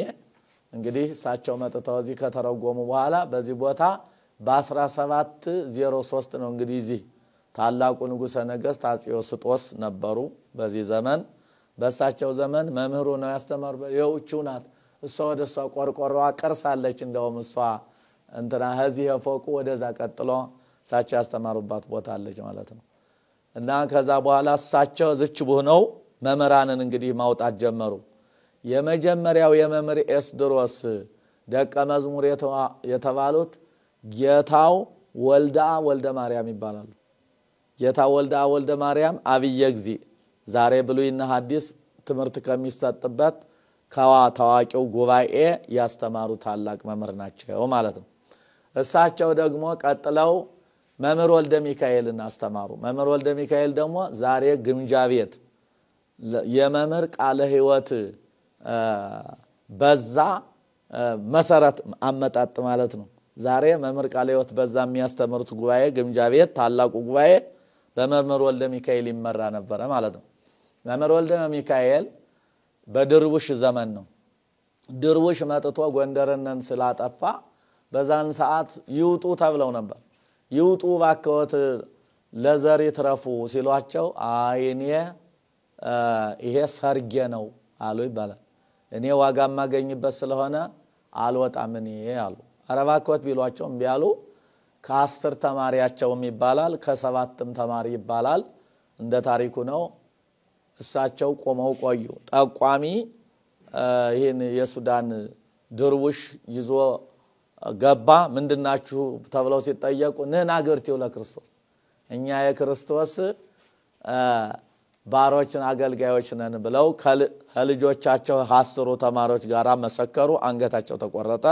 እንግዲህ እሳቸው መጥተው እዚህ ከተረጎሙ በኋላ በዚህ ቦታ በ1703 ነው እንግዲህ እዚህ ታላቁ ንጉሠ ነገሥት አጼ ዮስጦስ ነበሩ። በዚህ ዘመን በእሳቸው ዘመን መምህሩ ነው ያስተማሩ። የውጭው ናት እሷ ወደሷ ቆርቆሮዋ ቀርሳለች። እንደውም እሷ እንትና ከዚህ ፎቁ ወደዛ ቀጥሎ እሳቸው ያስተማሩባት ቦታ አለች ማለት ነው። እና ከዛ በኋላ እሳቸው ዝች ሆነው መምህራንን እንግዲህ ማውጣት ጀመሩ። የመጀመሪያው የመምህር ኤስድሮስ ደቀ መዝሙር የተባሉት ጌታው ወልደ ማርያም ይባላሉ። ጌታው ወልደ ማርያም አብየ እግዚእ ዛሬ ብሉይና ሐዲስ ትምህርት ከሚሰጥበት ታዋቂው ጉባኤ ያስተማሩ ታላቅ መምህር ናቸው ማለት ነው። እሳቸው ደግሞ ቀጥለው መምህር ወልደ ሚካኤልን አስተማሩ። መምህር ወልደ ሚካኤል ደግሞ ዛሬ ግምጃ ቤት የመምህር ቃለ ሕይወት በዛ መሰረት አመጣጥ ማለት ነው። ዛሬ መምህር ቃለ ሕይወት በዛ የሚያስተምሩት ጉባኤ ግምጃ ቤት ታላቁ ጉባኤ በመምህር ወልደ ሚካኤል ይመራ ነበር ማለት ነው። መምህር ወልደ ሚካኤል በድርቡሽ ዘመን ነው። ድርቡሽ መጥቶ ጎንደርን ስላጠፋ በዛን ሰዓት ይውጡ ተብለው ነበር። ይውጡ ባከወት ለዘር ይትረፉ ሲሏቸው አይኔ ይሄ ሰርጌ ነው አሉ ይባላል። እኔ ዋጋ ማገኝበት ስለሆነ አልወጣም እኔ አሉ። አረባከወት ቢሏቸው እምቢ አሉ። ከ10 ተማሪያቸውም ይባላል ከ7ም ተማሪ ይባላል እንደ ታሪኩ ነው። እሳቸው ቆመው ቆዩ። ጠቋሚ ይሄን የሱዳን ድርውሽ ይዞ ገባ። ምንድናችሁ ተብለው ሲጠየቁ ንናገርቲው ለክርስቶስ እኛ የክርስቶስ ባሮችን አገልጋዮች ነን ብለው ከልጆቻቸው 10 ተማሪዎች ጋር መሰከሩ። አንገታቸው ተቆረጠ።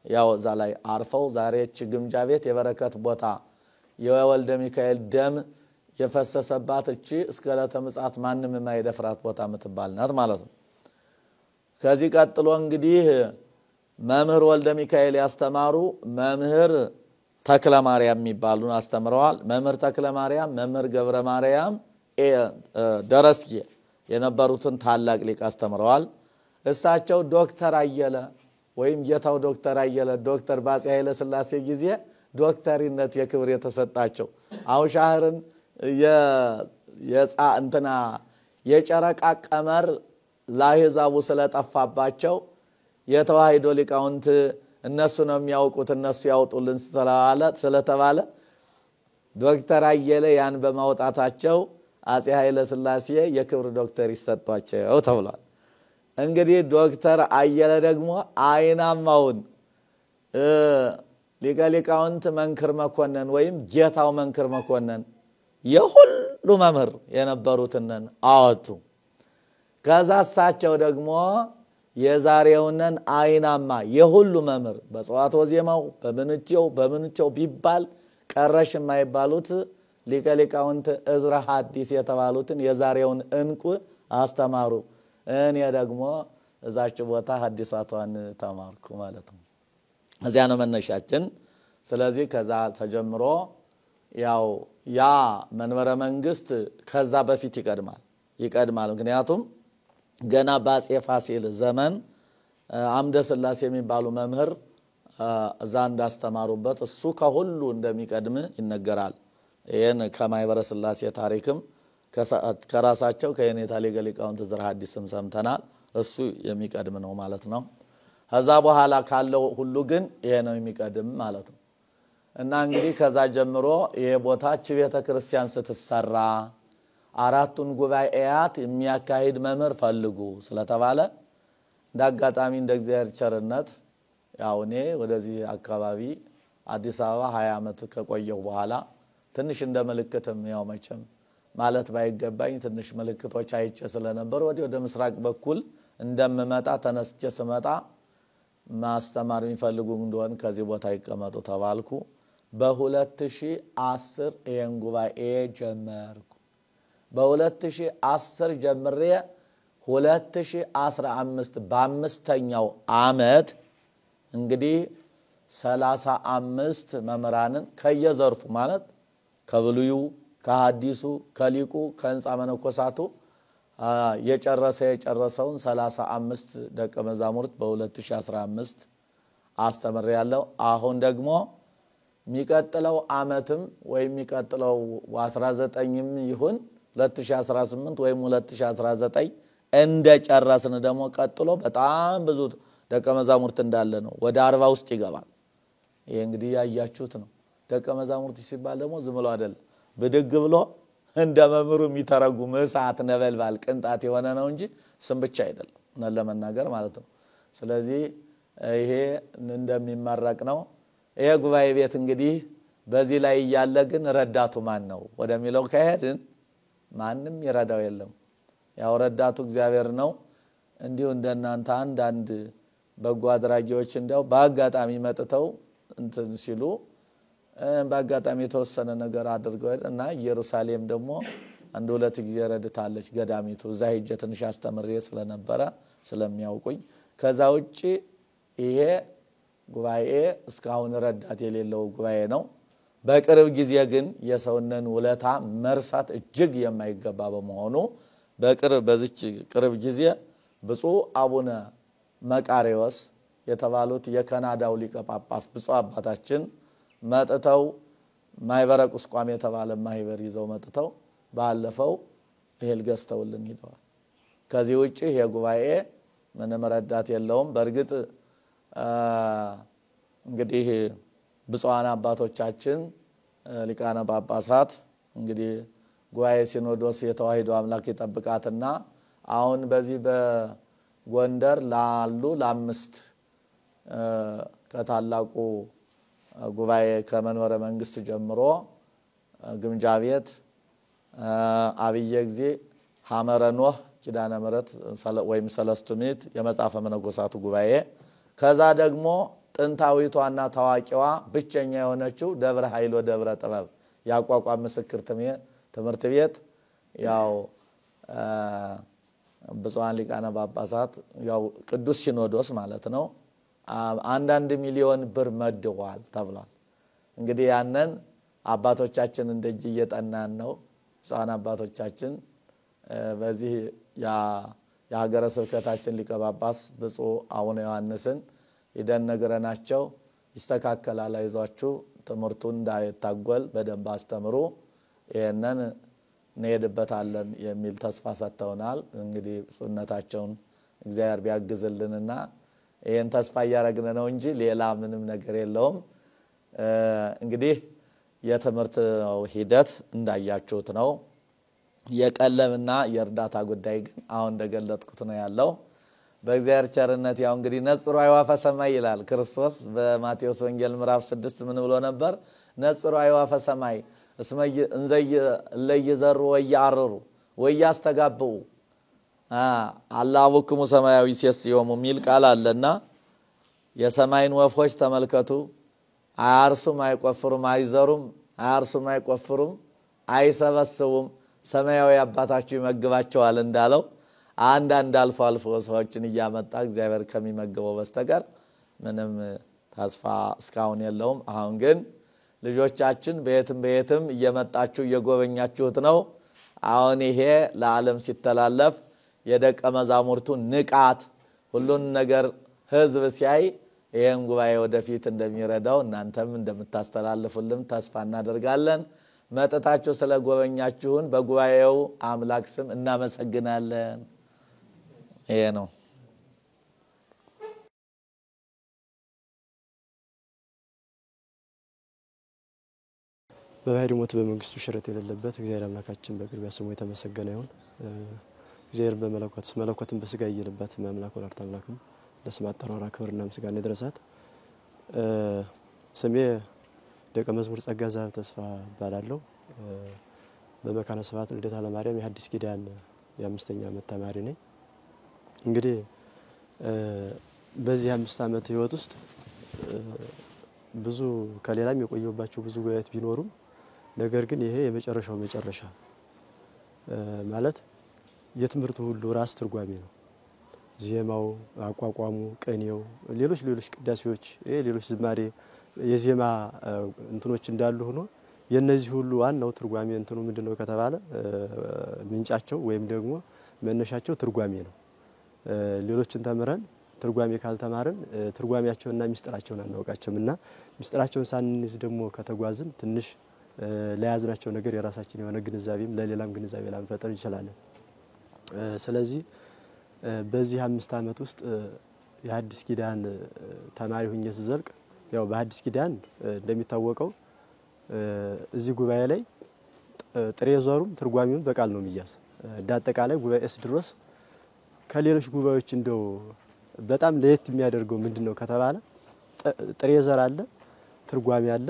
ያው እዛ ላይ አርፈው ዛሬች ግምጃ ቤት የበረከት ቦታ የወልደ ሚካኤል ደም የፈሰሰባት እቺ እስከ ዕለተ ምጽአት ማንም የማይደፍራት ቦታ ምትባል ናት ማለት ነው። ከዚህ ቀጥሎ እንግዲህ መምህር ወልደ ሚካኤል ያስተማሩ መምህር ተክለ ማርያም የሚባሉን አስተምረዋል። መምህር ተክለ ማርያም መምህር ገብረ ማርያም ደረስጌ የነበሩትን ታላቅ ሊቅ አስተምረዋል። እሳቸው ዶክተር አየለ ወይም ጌታው ዶክተር አየለ ዶክተር ባጼ ኃይለ ሥላሴ ጊዜ ዶክተሪነት የክብር የተሰጣቸው አውሻህርን እንትና የጨረቃ ቀመር ላህዛቡ ስለጠፋባቸው የተዋሂዶ ሊቃውንት እነሱ ነው የሚያውቁት እነሱ ያውጡልን ስለተባለ ዶክተር አየለ ያን በማውጣታቸው አጼ ኃይለ ሥላሴ የክብር ዶክተር ይሰጣቸው ተብሏል። እንግዲህ ዶክተር አየለ ደግሞ አይናማውን ሊቃውንት መንክር መኮንን ወይም ጌታው መንክር መኮንን የሁሉ መምህር የነበሩትን አወጡ። ከዛ እሳቸው ደግሞ የዛሬውንን አይናማ የሁሉ መምህር በጽዋቶ ዜማው በምንቸው ቢባል ቀረሽ የማይባሉት ሊቃውንት እዝራ ሐዲስ የተባሉትን የዛሬውን እንቁ አስተማሩ። እኔ ደግሞ እዛች ቦታ ሐዲሳቷን ተማርኩ ማለት ነው። እዚያ ነው መነሻችን። ስለዚህ ከዛ ተጀምሮ ያው ያ መንበረ መንግስት ከዛ በፊት ይቀድማል። ምክንያቱም ገና በአፄ ፋሲል ዘመን አምደ ሥላሴ የሚባሉ መምህር እዛ እንዳስተማሩበት እሱ ከሁሉ እንደሚቀድም ይነገራል። ይሄን ከማይበረ ሥላሴ ታሪክም ከራሳቸው ከየኔታ ሊቃውንት እዝራ ሐዲስም ሰምተናል። እሱ የሚቀድም ነው ማለት ነው። ከዛ በኋላ ካለው ሁሉ ግን ይሄ ነው የሚቀድም ማለት ነው። እና እንግዲህ ከዛ ጀምሮ ይሄ ቦታች ቤተክርስቲያን ስትሰራ 4ቱን ጉባኤያት የሚያካሂድ መምህር ፈልጉ ስለተባለ እንዳጋጣሚ እንደ እግዚአብሔር ቸርነት ያው እኔ ወደዚህ አካባቢ አዲስ አበባ 20 ዓመት ከቆየሁ በኋላ ትንሽ እንደ ምልክትም ያው መቼም ማለት ባይገባኝ ትንሽ ምልክቶች አይቼ ስለነበር ወደ ምስራቅ በኩል እንደምመጣ ተነስቼ ስመጣ ማስተማር የሚፈልጉ እንደሆነ ከዚህ ቦታ ይቀመጡ ተባልኩ። በ2010 ይሄን ጉባኤ ጀመርኩ። በ2010 ጀምሬ 2015 በአምስተኛው ዓመት እንግዲህ 35 መምህራንን ከየዘርፉ ማለት ከብሉዩ ከሐዲሱ ከሊቁ ከህንጻ መነኮሳቱ የጨረሰውን 35 ደቀ መዛሙርት በ2015 አስተምሬያለሁ። አሁን ደግሞ የሚቀጥለው ዓመትም ወይም የሚቀጥለው 19ም ይሁን 2018 ወይም 2019 እንደጨረስን ደግሞ ቀጥሎ በጣም ብዙ ደቀ መዛሙርት እንዳለ ነው። ወደ 40 ውስጥ ይገባል። ይሄ እንግዲህ ያያችሁት ነው። ደቀ መዛሙርት ሲባል ደግሞ ዝም ብሎ አይደለም ብድግ ብሎ እንደ መምህሩ የሚተረጉም እሳት ነበልባል ቅንጣት የሆነ ነው እንጂ ስም ብቻ አይደለም ለመናገር ማለት ነው። ስለዚህ ይሄ እንደሚመረቅ ነው። ይሄ ጉባኤ ቤት እንግዲህ በዚህ ላይ ያለ ግን ረዳቱ ማን ነው ወደሚለው ከሄድን ማንም ይረዳው የለም። ያው ረዳቱ እግዚአብሔር ነው። እንዲሁ እንደናንተ አንድ በጎ አድራጊዎች እንደው በአጋጣሚ መጥተው እንትን ሲሉ በአጋጣሚ የተወሰነ ነገር አድርገው እና ኢየሩሳሌም ደግሞ አንድ ሁለት ጊዜ ረድታለች ገዳሚቱ። እዛ ሄጄ ትንሽ አስተምሬ ስለነበረ ስለሚያውቁኝ ከዛ ውጪ ይሄ ጉባኤ እስካሁን ረዳት የሌለው ጉባኤ ነው። በቅርብ ጊዜ ግን የሰውነን ውለታ መርሳት እጅግ የማይገባ በመሆኑ በዚች ቅርብ ጊዜ ብፁዕ አቡነ መቃሪዎስ የተባሉት የካናዳው ሊቀ ጳጳስ ብፁዕ አባታችን መጥተው ማይበረ ቁስቋም የተባለ ማህበር ይዘው መጥተው ባለፈው እህል ገዝተውልን ሄደዋል። ከዚህ ውጪ ይሄ ጉባኤ ምንም ረዳት የለውም። በእርግጥ እንግዲህ ብፁዓን አባቶቻችን ሊቃነ ጳጳሳት እንግዲህ ጉባኤ ሲኖዶስ የተዋሂዶ አምላክ ይጠብቃትና አሁን በዚህ በጎንደር ላሉ ለአምስት ከታላቁ ጉባኤ ከመንበረ መንግስት ጀምሮ ግምጃ ቤት አብየ ጊዜ ሐመረ ኖህ ኪዳነ ምሕረት ወይም ሰለስቱ ምዕት የመጽሐፈ መነኮሳቱ ጉባኤ ከዛ ደግሞ ጥንታዊቷና ታዋቂዋ ብቸኛ የሆነችው ደብረ ኃይሎ ደብረ ጥበብ ያቋቋም ምስክር ትምህርት ቤት ያው ብፁዓን ሊቃነ ጳጳሳት ያው ቅዱስ ሲኖዶስ ማለት ነው 1 ሚሊዮን ብር መድቧል ተብሏል። እንግዲህ ያንን አባቶቻችን እንደጅ እየጠናን ነው። ብፁዓን አባቶቻችን በዚህ የሀገረ ስብከታችን ሊቀ ጳጳስ ብፁዕ አቡነ ዮሐንስን ይደን ነገረናቸው ይስተካከላል አይዟችሁ ትምህርቱን እንዳይታጎል በደንብ አስተምሩ ይሄንን እንሄድበታለን የሚል ተስፋ ሰጥተውናል። እንግዲህ ሱነታቸውን እግዚአብሔር ቢያግዝልንና ይሄን ተስፋ ያረግነ ነው እንጂ ሌላ ምንም ነገር የለውም። እንግዲህ የትምህርት ሂደት እንዳያችሁት ነው። የቀለምና የእርዳታ ጉዳይ ግን አሁን እንደገለጥኩት ነው ያለው። በእግዚአብሔር ቸርነት ያው እንግዲህ ነጽሩ አይዋፈ ሰማይ ይላል ክርስቶስ በማቴዎስ ወንጌል ምዕራፍ 6 ምን ብሎ ነበር? ነጽሩ አይዋፈ ሰማይ እስመይ እንዘይ ለይዘሩ ወያርሩ ወያስተጋብኡ አላሁክሙ ሰማያዊ ሲስዮሙ ሚል ቃል አለና የሰማይን ወፎች ተመልከቱ አያርሱም አይቆፍሩም አይዘሩም አያርሱም አይቆፍሩም አይሰበስቡም ሰማያዊ አባታችሁ ይመግባቸዋል እንዳለው አንድ አልፎ ሰዎችን እያመጣ እግዚአብሔር ከሚመግበው በስተቀር ምንም ተስፋ እስካሁን የለውም። አሁን ግን ልጆቻችን በየትም እየመጣችሁ እየጎበኛችሁት ነው። አሁን ይሄ ለዓለም ሲተላለፍ የደቀ መዛሙርቱ ንቃት ሁሉን ነገር ህዝብ ሲያይ ይሄን ጉባኤ ወደፊት እንደሚረዳው እናንተም እንደምታስተላልፉልን ተስፋ እናደርጋለን። መጥታችሁ ስለጎበኛችሁን በጉባኤው አምላክ ስም እናመሰግናለን። ይሄ ነው። በባህሪ ሞት በመንግስቱ ሽረት የሌለበት እግዚአብሔር አምላካችን በቅርቢያ ስሙ የተመሰገነ ይሁን። እግዚአብሔር መለኮትን በስጋ እየለባት ማምላክ ወላዲተ አምላክም ለስም አጠራሯ ክብርና ምስጋና ይድረሳት። ስሜ ደቀ መዝሙር ጸጋ ዛብ ተስፋ እባላለሁ። በመካነ ስብሐት ልደታ ለማርያም የሐዲስ ኪዳን የ5ኛ ዓመት ተማሪ ነኝ። እንግዲህ በዚህ 5 ዓመት ህይወት ውስጥ ብዙ ከሌላም የቆየሁባቸው ብዙ ጉባኤት ቢኖሩም ነገር ግን ይሄ የመጨረሻው መጨረሻ ማለት የትምህርቱ ሁሉ ራስ ትርጓሜ ነው። ዜማው፣ አቋቋሙ፣ ቅኔው፣ ሌሎች ቅዳሴዎች፣ ሌሎች ዝማሬ የዜማ እንትኖች እንዳሉ ሆኖ የነዚህ ሁሉ ዋናው ትርጓሜ እንትኑ ምንድነው ከተባለ ምንጫቸው ወይም ደግሞ መነሻቸው ትርጓሜ ነው። ሌሎችን ተምረን ትርጓሜ ካልተማረን ትርጓሜያቸውና ሚስጥራቸውን አናውቃቸውምና ሚስጥራቸውን ሳንይዝ ደግሞ ከተጓዝን ትንሽ ለያዝናቸው ነገር የራሳችን የሆነ ግንዛቤም ለሌላም ግንዛቤ ላንፈጠር እንችላለን። ስለዚህ በዚህ 5 ዓመት ውስጥ የሐዲስ ኪዳን ተማሪ ሆኜ ስዘልቅ ያው በሐዲስ ኪዳን እንደሚታወቀው እዚህ ጉባኤ ላይ ጥሬ ዘሩም ትርጓሜውን በቃል ነው የሚያዝ። እንዳጠቃላይ ጉባኤ እስድሮስ ከሌሎች ጉባኤዎች እንደው በጣም ለየት የሚያደርገው ምንድነው ከተባለ ጥሬ ዘር አለ፣ ትርጓሜ አለ።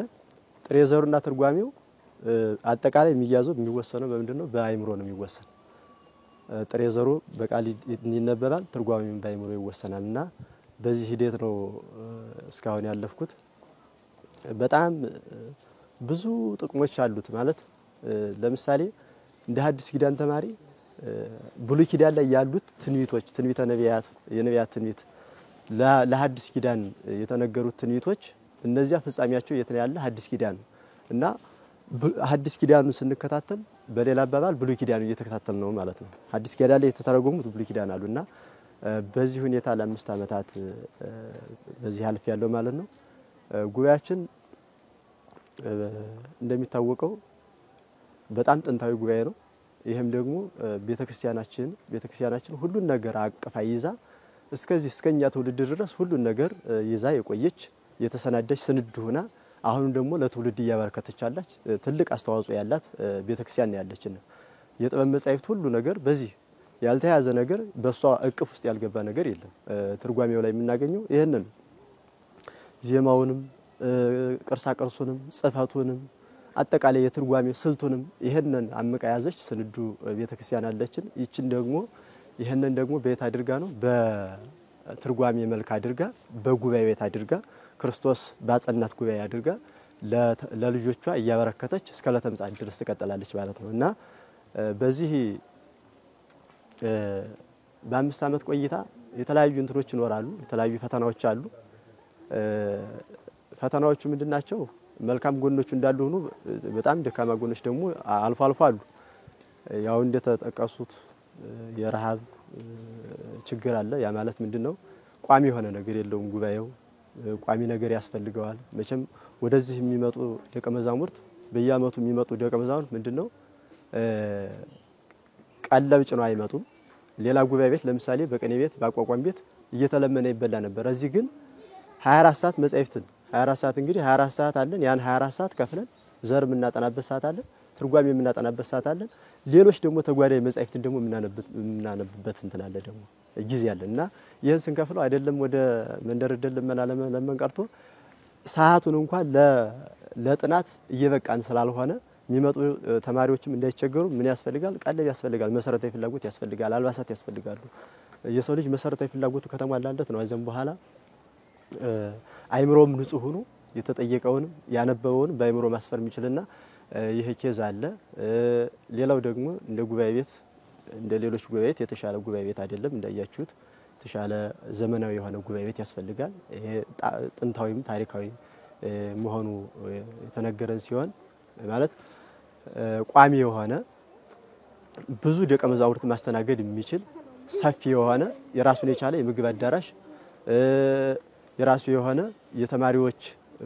ጥሬ ዘሩና ትርጓሜው አጠቃላይ የሚያዘው የሚወሰነው በምንድነው? በአይምሮ ነው የሚወሰን። ጥሬ ዘሩ በቃል ይነበባል፣ ትርጓሜም በአይምሮ ይወሰናል እና በዚህ ሂደት ነው እስካሁን ያለፍኩት። በጣም ብዙ ጥቅሞች አሉት ማለት ለምሳሌ እንደ ሐዲስ ኪዳን ተማሪ ብሉይ ኪዳን ላይ ያሉት ትንቢቶች ትንቢተ ነቢያት የነቢያት ትንቢት ለሐዲስ ኪዳን የተነገሩት ትንቢቶች እነዚያ ፍጻሜያቸው የት ነው ያለ? ሐዲስ ኪዳን ነው እና ሐዲስ ኪዳኑን ስንከታተል በሌላ አባባል ብሉይ ኪዳኑ እየተከታተል ነው ማለት ነው። ሐዲስ ኪዳን ላይ የተተረጎሙት ብሉይ ኪዳን አሉና በዚህ ሁኔታ ለ5 ዓመታት በዚህ አልፍ ያለው ማለት ነው። ጉባኤያችን እንደሚታወቀው በጣም ጥንታዊ ጉባኤ ነው። ይሄም ደግሞ ቤተክርስቲያናችን ሁሉን ነገር አቅፋ ይዛ እስከዚህ እስከኛ ትውልድ ድረስ ሁሉን ነገር ይዛ የቆየች የተሰናደች ስንዱ ሆና አሁን ደግሞ ለትውልድ እያበረከተች ያለች ትልቅ አስተዋጽኦ ያላት ቤተክርስቲያን ያለችን ነው። የጥበብ መጻሕፍት ሁሉ ነገር በዚህ ያልተያዘ ነገር በሷ እቅፍ ውስጥ ያልገባ ነገር የለም። ትርጓሜው ላይ የምናገኘው ይሄንን ዜማውንም ቅርሳቅርሱንም ጽፈቱንም አጠቃላይ የትርጓሜ ስልቱንም ይሄንን አምቃ ያዘች ስንዱ ቤተክርስቲያን አለችን። ይችን ደግሞ ይሄንን ደግሞ በየት አድርጋ ነው? በትርጓሜ መልክ አድርጋ በጉባኤ ቤት አድርጋ ክርስቶስ ባጸናት ጉባኤ አድርጋ ለልጆቿ እያበረከተች እስከ ለተምጻት ድረስ ትቀጥላለች ማለት ነው እና በዚህ በ5 ዓመት ቆይታ የተለያዩ እንትኖች ይኖራሉ። የተለያዩ ፈተናዎች አሉ። ፈተናዎቹ ምንድናቸው? መልካም ጎኖቹ እንዳሉ ሆኖ በጣም ደካማ ጎኖች ደግሞ አልፎ አልፎ አሉ። ያው እንደተጠቀሱት የረሃብ ችግር አለ። ያ ማለት ምንድነው? ቋሚ የሆነ ነገር የለውም ጉባኤው። ቋሚ ነገር ያስፈልገዋል። መቼም ወደዚህ የሚመጡ ደቀ መዛሙርት በየአመቱ የሚመጡ ደቀ መዛሙርት ምንድነው? ቀለብ ጭነው አይመጡም። ሌላ ጉባኤ ቤት ለምሳሌ በቅኔ ቤት በአቋቋም ቤት እየተለመነ ይበላ ነበር። እዚህ ግን 24 ሰዓት መጻሕፍትን 24 ሰዓት እንግዲህ 24 ሰዓት አለን። ያን 24 ሰዓት ከፍለን ዘር የምናጠናበት ሰዓት አለን፣ ትርጓሜ የምናጠናበት ሰዓት አለን። ሌሎች ደግሞ ተጓዳኝ መጻሕፍትን ደግሞ የምናነብበት እንትን አለ ደግሞ ጊዜ አለን እና ይህን ስንከፍለው አይደለም ወደ መንደር ደለመና ለመን ቀርቶ ሰዓቱን እንኳን ለጥናት እየበቃን ስላልሆነ የሚመጡ ተማሪዎችም እንዳይቸገሩ ምን ያስፈልጋል? ቀለብ ያስፈልጋል፣ መሰረታዊ ፍላጎት ያስፈልጋል፣ አልባሳት ያስፈልጋሉ። የሰው ልጅ መሰረታዊ ፍላጎቱ ከተሟላለት ነው እዚያም በኋላ አይምሮም ንጹህ ሆኖ የተጠየቀውንም ያነበበውን በአይምሮ ማስፈር የሚችልና ይሄ ኬዝ አለ። ሌላው ደግሞ እንደ ጉባኤ ቤት እንደ ሌሎች ጉባኤ ቤት የተሻለ ጉባኤ ቤት አይደለም። እንዳያችሁት የተሻለ ዘመናዊ የሆነ ጉባኤ ቤት ያስፈልጋል። ይሄ ጥንታዊም ታሪካዊ መሆኑ የተነገረን ሲሆን ማለት ቋሚ የሆነ ብዙ ደቀ መዛሙርት ማስተናገድ የሚችል ሰፊ የሆነ የራሱን የቻለ የምግብ አዳራሽ፣ የራሱ የሆነ የተማሪዎች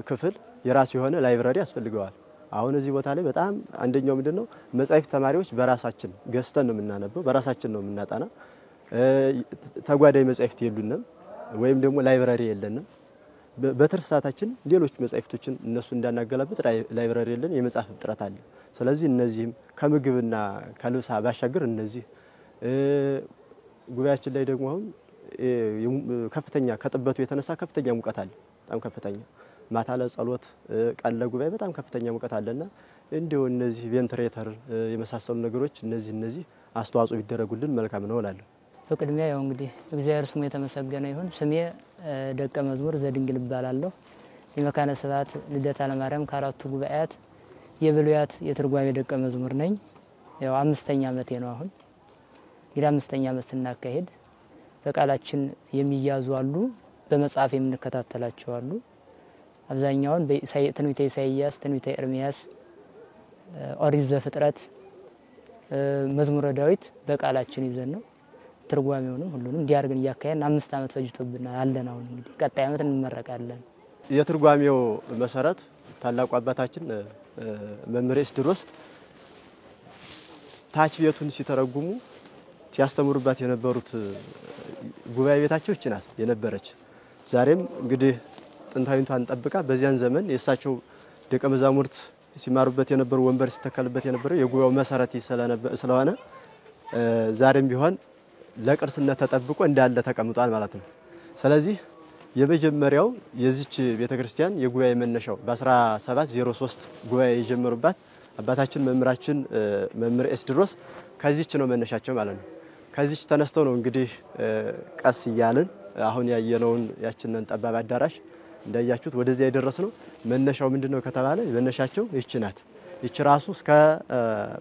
ክፍል፣ የራሱ የሆነ ላይብራሪ ያስፈልገዋል። አሁን እዚህ ቦታ ላይ በጣም አንደኛው ምንድነው? መጻሕፍት ተማሪዎች በራሳችን ገዝተን ነው የምናነበው፣ በራሳችን ነው የምናጠና። ተጓዳኝ መጻሕፍት የሉንም ወይም ደግሞ ላይብራሪ የለንም። በትርፍ ሰዓታችን ሌሎች መጻሕፍቶችን እነሱ እንዳናገላብጥ ላይብራሪ የለን፣ የመጽሐፍ እጥረት አለ። ስለዚህ እነዚህም ከምግብና ከልብስ ባሻገር እነዚህ ጉባኤያችን ላይ ደግሞ አሁን ከፍተኛ ከጥበቱ የተነሳ ከፍተኛ ሙቀት አለ። በጣም ከፍተኛ ማታ ለጸሎት ቀን ለጉባኤ በጣም ከፍተኛ ሙቀት አለና እንዲሁ እነዚህ ቬንትሬተር የመሳሰሉ ነገሮች እነዚህ አስተዋጽኦ ቢደረጉልን መልካም ነው እላለሁ። በቅድሚያ ያው እንግዲህ እግዚአብሔር ስሙ የተመሰገነ ይሁን። ስሜ ደቀ መዝሙር ዘድንግል እባላለሁ። የመካነ ስብሐት ልደታ ለማርያም ከአራቱ ጉባኤያት የብሉያት የትርጓሜ ደቀ መዝሙር ነኝ። ያው 5ኛ ዓመቴ ነው አሁን። እንግዲህ 5ኛ ዓመት ስናካሄድ በቃላችን የሚያዙ አሉ፣ በመጽሐፍ የምንከታተላቸው አሉ። አብዛኛውን ትንቢተ ኢሳይያስ፣ ትንቢተ ኤርምያስ፣ ኦሪት ዘፍጥረት፣ መዝሙረ ዳዊት በቃላችን ይዘን ነው ትርጓሜውንም ሁሉንም እንዲያርግን እያካሄድን 5 ዓመት ፈጅቶብናል አለን። አሁን እንግዲህ ቀጣይ ዓመት እንመረቃለን። የትርጓሜው መሰረት ታላቁ አባታችን መምህር ኤስድሮስ ታች ቤቱን ሲተረጉሙ ሲያስተምሩባት የነበሩት ጉባኤ ቤታቸው እቺ ናት የነበረች። ዛሬም እንግዲህ ጥንታዊቷን ጠብቃ በዚያን ዘመን የእሳቸው ደቀ መዛሙርት ሲማሩበት የነበሩ ወንበር ሲተከልበት የነበረው የጉባኤው መሰረት ስለሆነ ዛሬም ቢሆን ለቅርስነት ተጠብቆ እንዳለ ተቀምጧል ማለት ነው። ስለዚህ የመጀመሪያው የዚች ቤተክርስቲያን የጉባኤ መነሻው በ1703 ጉባኤ የጀመሩባት አባታችን መምህራችን መምህር ኤስድሮስ ከዚህች ነው መነሻቸው ማለት ነው። ከዚህች ተነስተው ነው እንግዲህ ቀስ እያልን አሁን ያየነውን ያችንን ጠባብ አዳራሽ እንዳያችሁት ወደዚያ የደረስነው መነሻው ምንድነው ከተባለ መነሻቸው ይች ናት። ይች ራሱ እስከ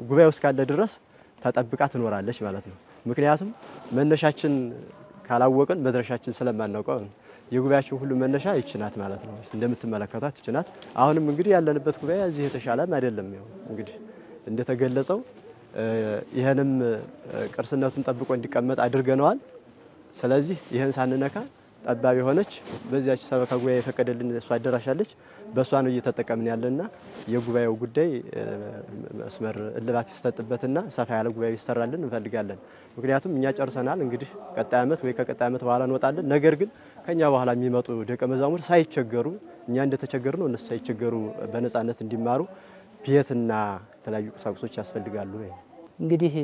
ጉባኤው እስካለ ድረስ ተጠብቃ ትኖራለች ማለት ነው። ምክንያቱም መነሻችን ካላወቅን መድረሻችን ስለማናውቀው የጉባኤያችን ሁሉ መነሻ ይች ናት ማለት ነው። እንደምትመለከቷት ይች ናት። አሁንም እንግዲህ ያለንበት ጉባኤ እዚህ የተሻለም አይደለም። ያው እንግዲህ እንደተገለጸው ይሄንም ቅርስነቱን ጠብቆ እንዲቀመጥ አድርገነዋል። ስለዚህ ይሄን ሳንነካ ጠባብ የሆነች በዚያች ሰበካ ጉባኤ የፈቀደልን እሷ አደራሻለች። በሷ ነው እየተጠቀምን ያለና የጉባኤው ጉዳይ መስመር እልባት ይሰጥበትና ሰፋ ያለ ጉባኤ ይሰራልን እንፈልጋለን። ምክንያቱም እኛ ጨርሰናል። እንግዲህ ቀጣይ ዓመት ወይ ከቀጣይ ዓመት በኋላ እንወጣለን። ነገር ግን ከኛ በኋላ የሚመጡ ደቀ መዛሙርት ሳይቸገሩ እኛ እንደተቸገርነው እነሱ ሳይቸገሩ በነፃነት እንዲማሩ ቤትና የተለያዩ ቁሳቁሶች ያስፈልጋሉ። እንግዲህ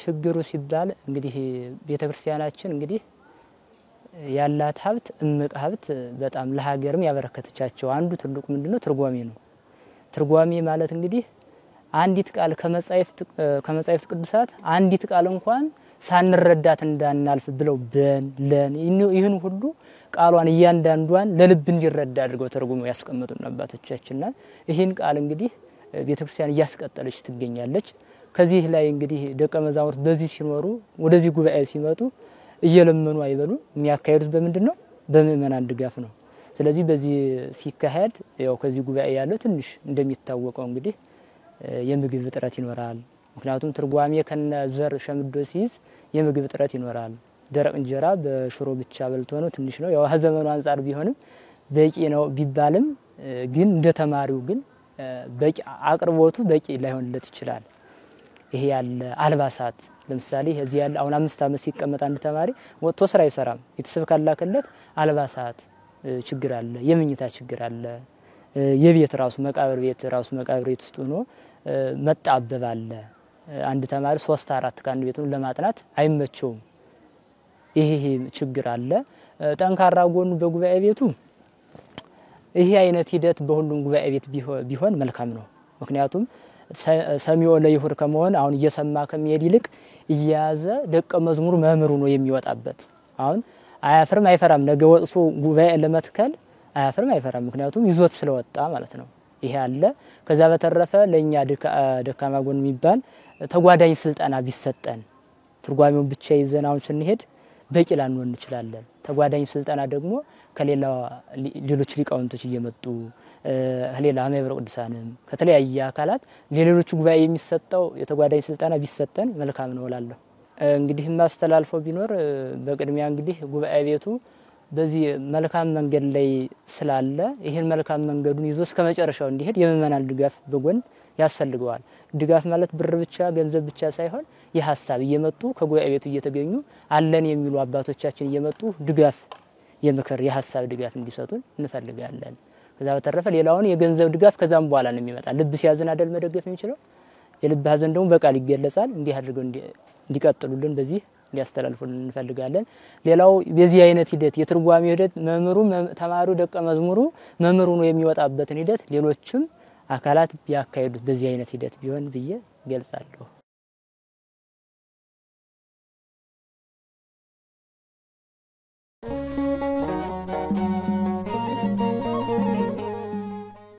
ችግሩ ሲባል እንግዲህ ቤተክርስቲያናችን እንግዲህ ያላት ሀብት እምቅ ሀብት በጣም ለሀገርም ያበረከተቻቸው አንዱ ትልቁ ምንድነው ትርጓሜ ነው። ትርጓሜ ማለት እንግዲህ አንዲት ቃል ከመጻሕፍት ቅዱሳት አንዲት ቃል እንኳን ሳንረዳት እንዳናልፍ ብለው ለን ይህን ሁሉ ቃሏን እያንዳንዷን ለልብ እንዲረዳ አድርገው ተርጉመው ያስቀመጡን አባቶቻችንና ይህን ቃል እንግዲህ ቤተክርስቲያን እያስቀጠለች ትገኛለች። ከዚህ ላይ እንግዲህ ደቀ መዛሙርት በዚህ ሲኖሩ ወደዚህ ጉባኤ ሲመጡ እየለመኑ አይበሉ የሚያካሂዱት በምንድነው በምእመናን ድጋፍ ነው። ስለዚህ በዚህ ሲካሄድ ያው ከዚህ ጉባኤ ያለው ትንሽ እንደሚታወቀው እንግዲህ የምግብ እጥረት ይኖራል። ምክንያቱም ትርጓሜ ከነዘር ሸምዶ ሲይዝ የምግብ እጥረት ይኖራል። ደረቅ እንጀራ በሽሮ ብቻ በልቶ ነው ትንሽ ነው። ያው ዘመኑ አንፃር ቢሆንም በቂ ነው ቢባልም ግን እንደተማሪው ግን በቂ አቅርቦቱ በቂ ላይሆንለት ይችላል። ይሄ ያለ አልባሳት ለምሳሌ እዚህ ያለ አሁን 5 ዓመት ሲቀመጥ አንድ ተማሪ ወጥቶ ስራ አይሰራም። ቤተሰብ ካላከለት አልባሳት ችግር አለ፣ የምኝታ ችግር አለ። የቤት ራሱ መቃብር ቤት ውስጥ ሆኖ መጣበብ አለ። አንድ ተማሪ 3-4 ካንድ ቤት ነው ለማጥናት አይመቸውም። ይሄ ችግር አለ። ጠንካራ ጎኑ በጉባኤ ቤቱ ይሄ አይነት ሂደት በሁሉም ጉባኤ ቤት ቢሆን መልካም ነው። ምክንያቱም ሰሚኦ ለይሁር ከመሆን አሁን እየሰማ ከሚሄድ ይልቅ እያያዘ ደቀ መዝሙር መምህሩ ነው የሚወጣበት። አሁን አያፍርም አይፈራም። ነገ ወጥቶ ጉባኤ ለመትከል አያፍርም አይፈራም። ምክንያቱም ይዞት ስለወጣ ማለት ነው። ይሄ አለ። ከዛ በተረፈ ለኛ ደካማ ጎን የሚባል ተጓዳኝ ስልጠና ቢሰጠን ትርጓሜውን ብቻ ይዘን አሁን ስንሄድ በቂ ላንሆን እንችላለን። ተጓዳኝ ስልጠና ደግሞ ከሌላ ሌሎች ሊቃውንቶች እየመጡ ሌላ ማህበረ ቅዱሳንም ከተለያየ አካላት ለሌሎች ጉባኤ የሚሰጠው የተጓዳኝ ስልጠና ቢሰጠን መልካም ነው እላለሁ። እንግዲህ ማስተላልፈው ቢኖር በቅድሚያ እንግዲህ ጉባኤ ቤቱ በዚህ መልካም መንገድ ላይ ስላለ ይሄን መልካም መንገዱን ይዞ እስከ መጨረሻው እንዲሄድ የምእመናን ድጋፍ በጎን ያስፈልገዋል። ድጋፍ ማለት ብር ብቻ ገንዘብ ብቻ ሳይሆን የሐሳብ እየመጡ ከጉባኤ ቤቱ እየተገኙ አለን የሚሉ አባቶቻችን እየመጡ ድጋፍ የምክር የሐሳብ ድጋፍ እንዲሰጡን እንፈልጋለን። ከዛ በተረፈ ሌላውን የገንዘብ ድጋፍ ከዛም በኋላ ነው የሚመጣ። ልብ ሲያዝን አይደል መደገፍ የሚችለው። የልብ ሐዘን ደግሞ በቃል ይገለጻል። እንዲህ አድርገው እንዲቀጥሉልን በዚህ እንዲያስተላልፉልን እንፈልጋለን። ሌላው በዚህ አይነት ሂደት የትርጓሜ ሂደት መምህሩ ተማሪው ደቀ መዝሙሩ መምህሩ ነው የሚወጣበትን ሂደት ሌሎችም አካላት ቢያካሂዱት በዚህ አይነት ሂደት ቢሆን ብዬ ገልጻለሁ።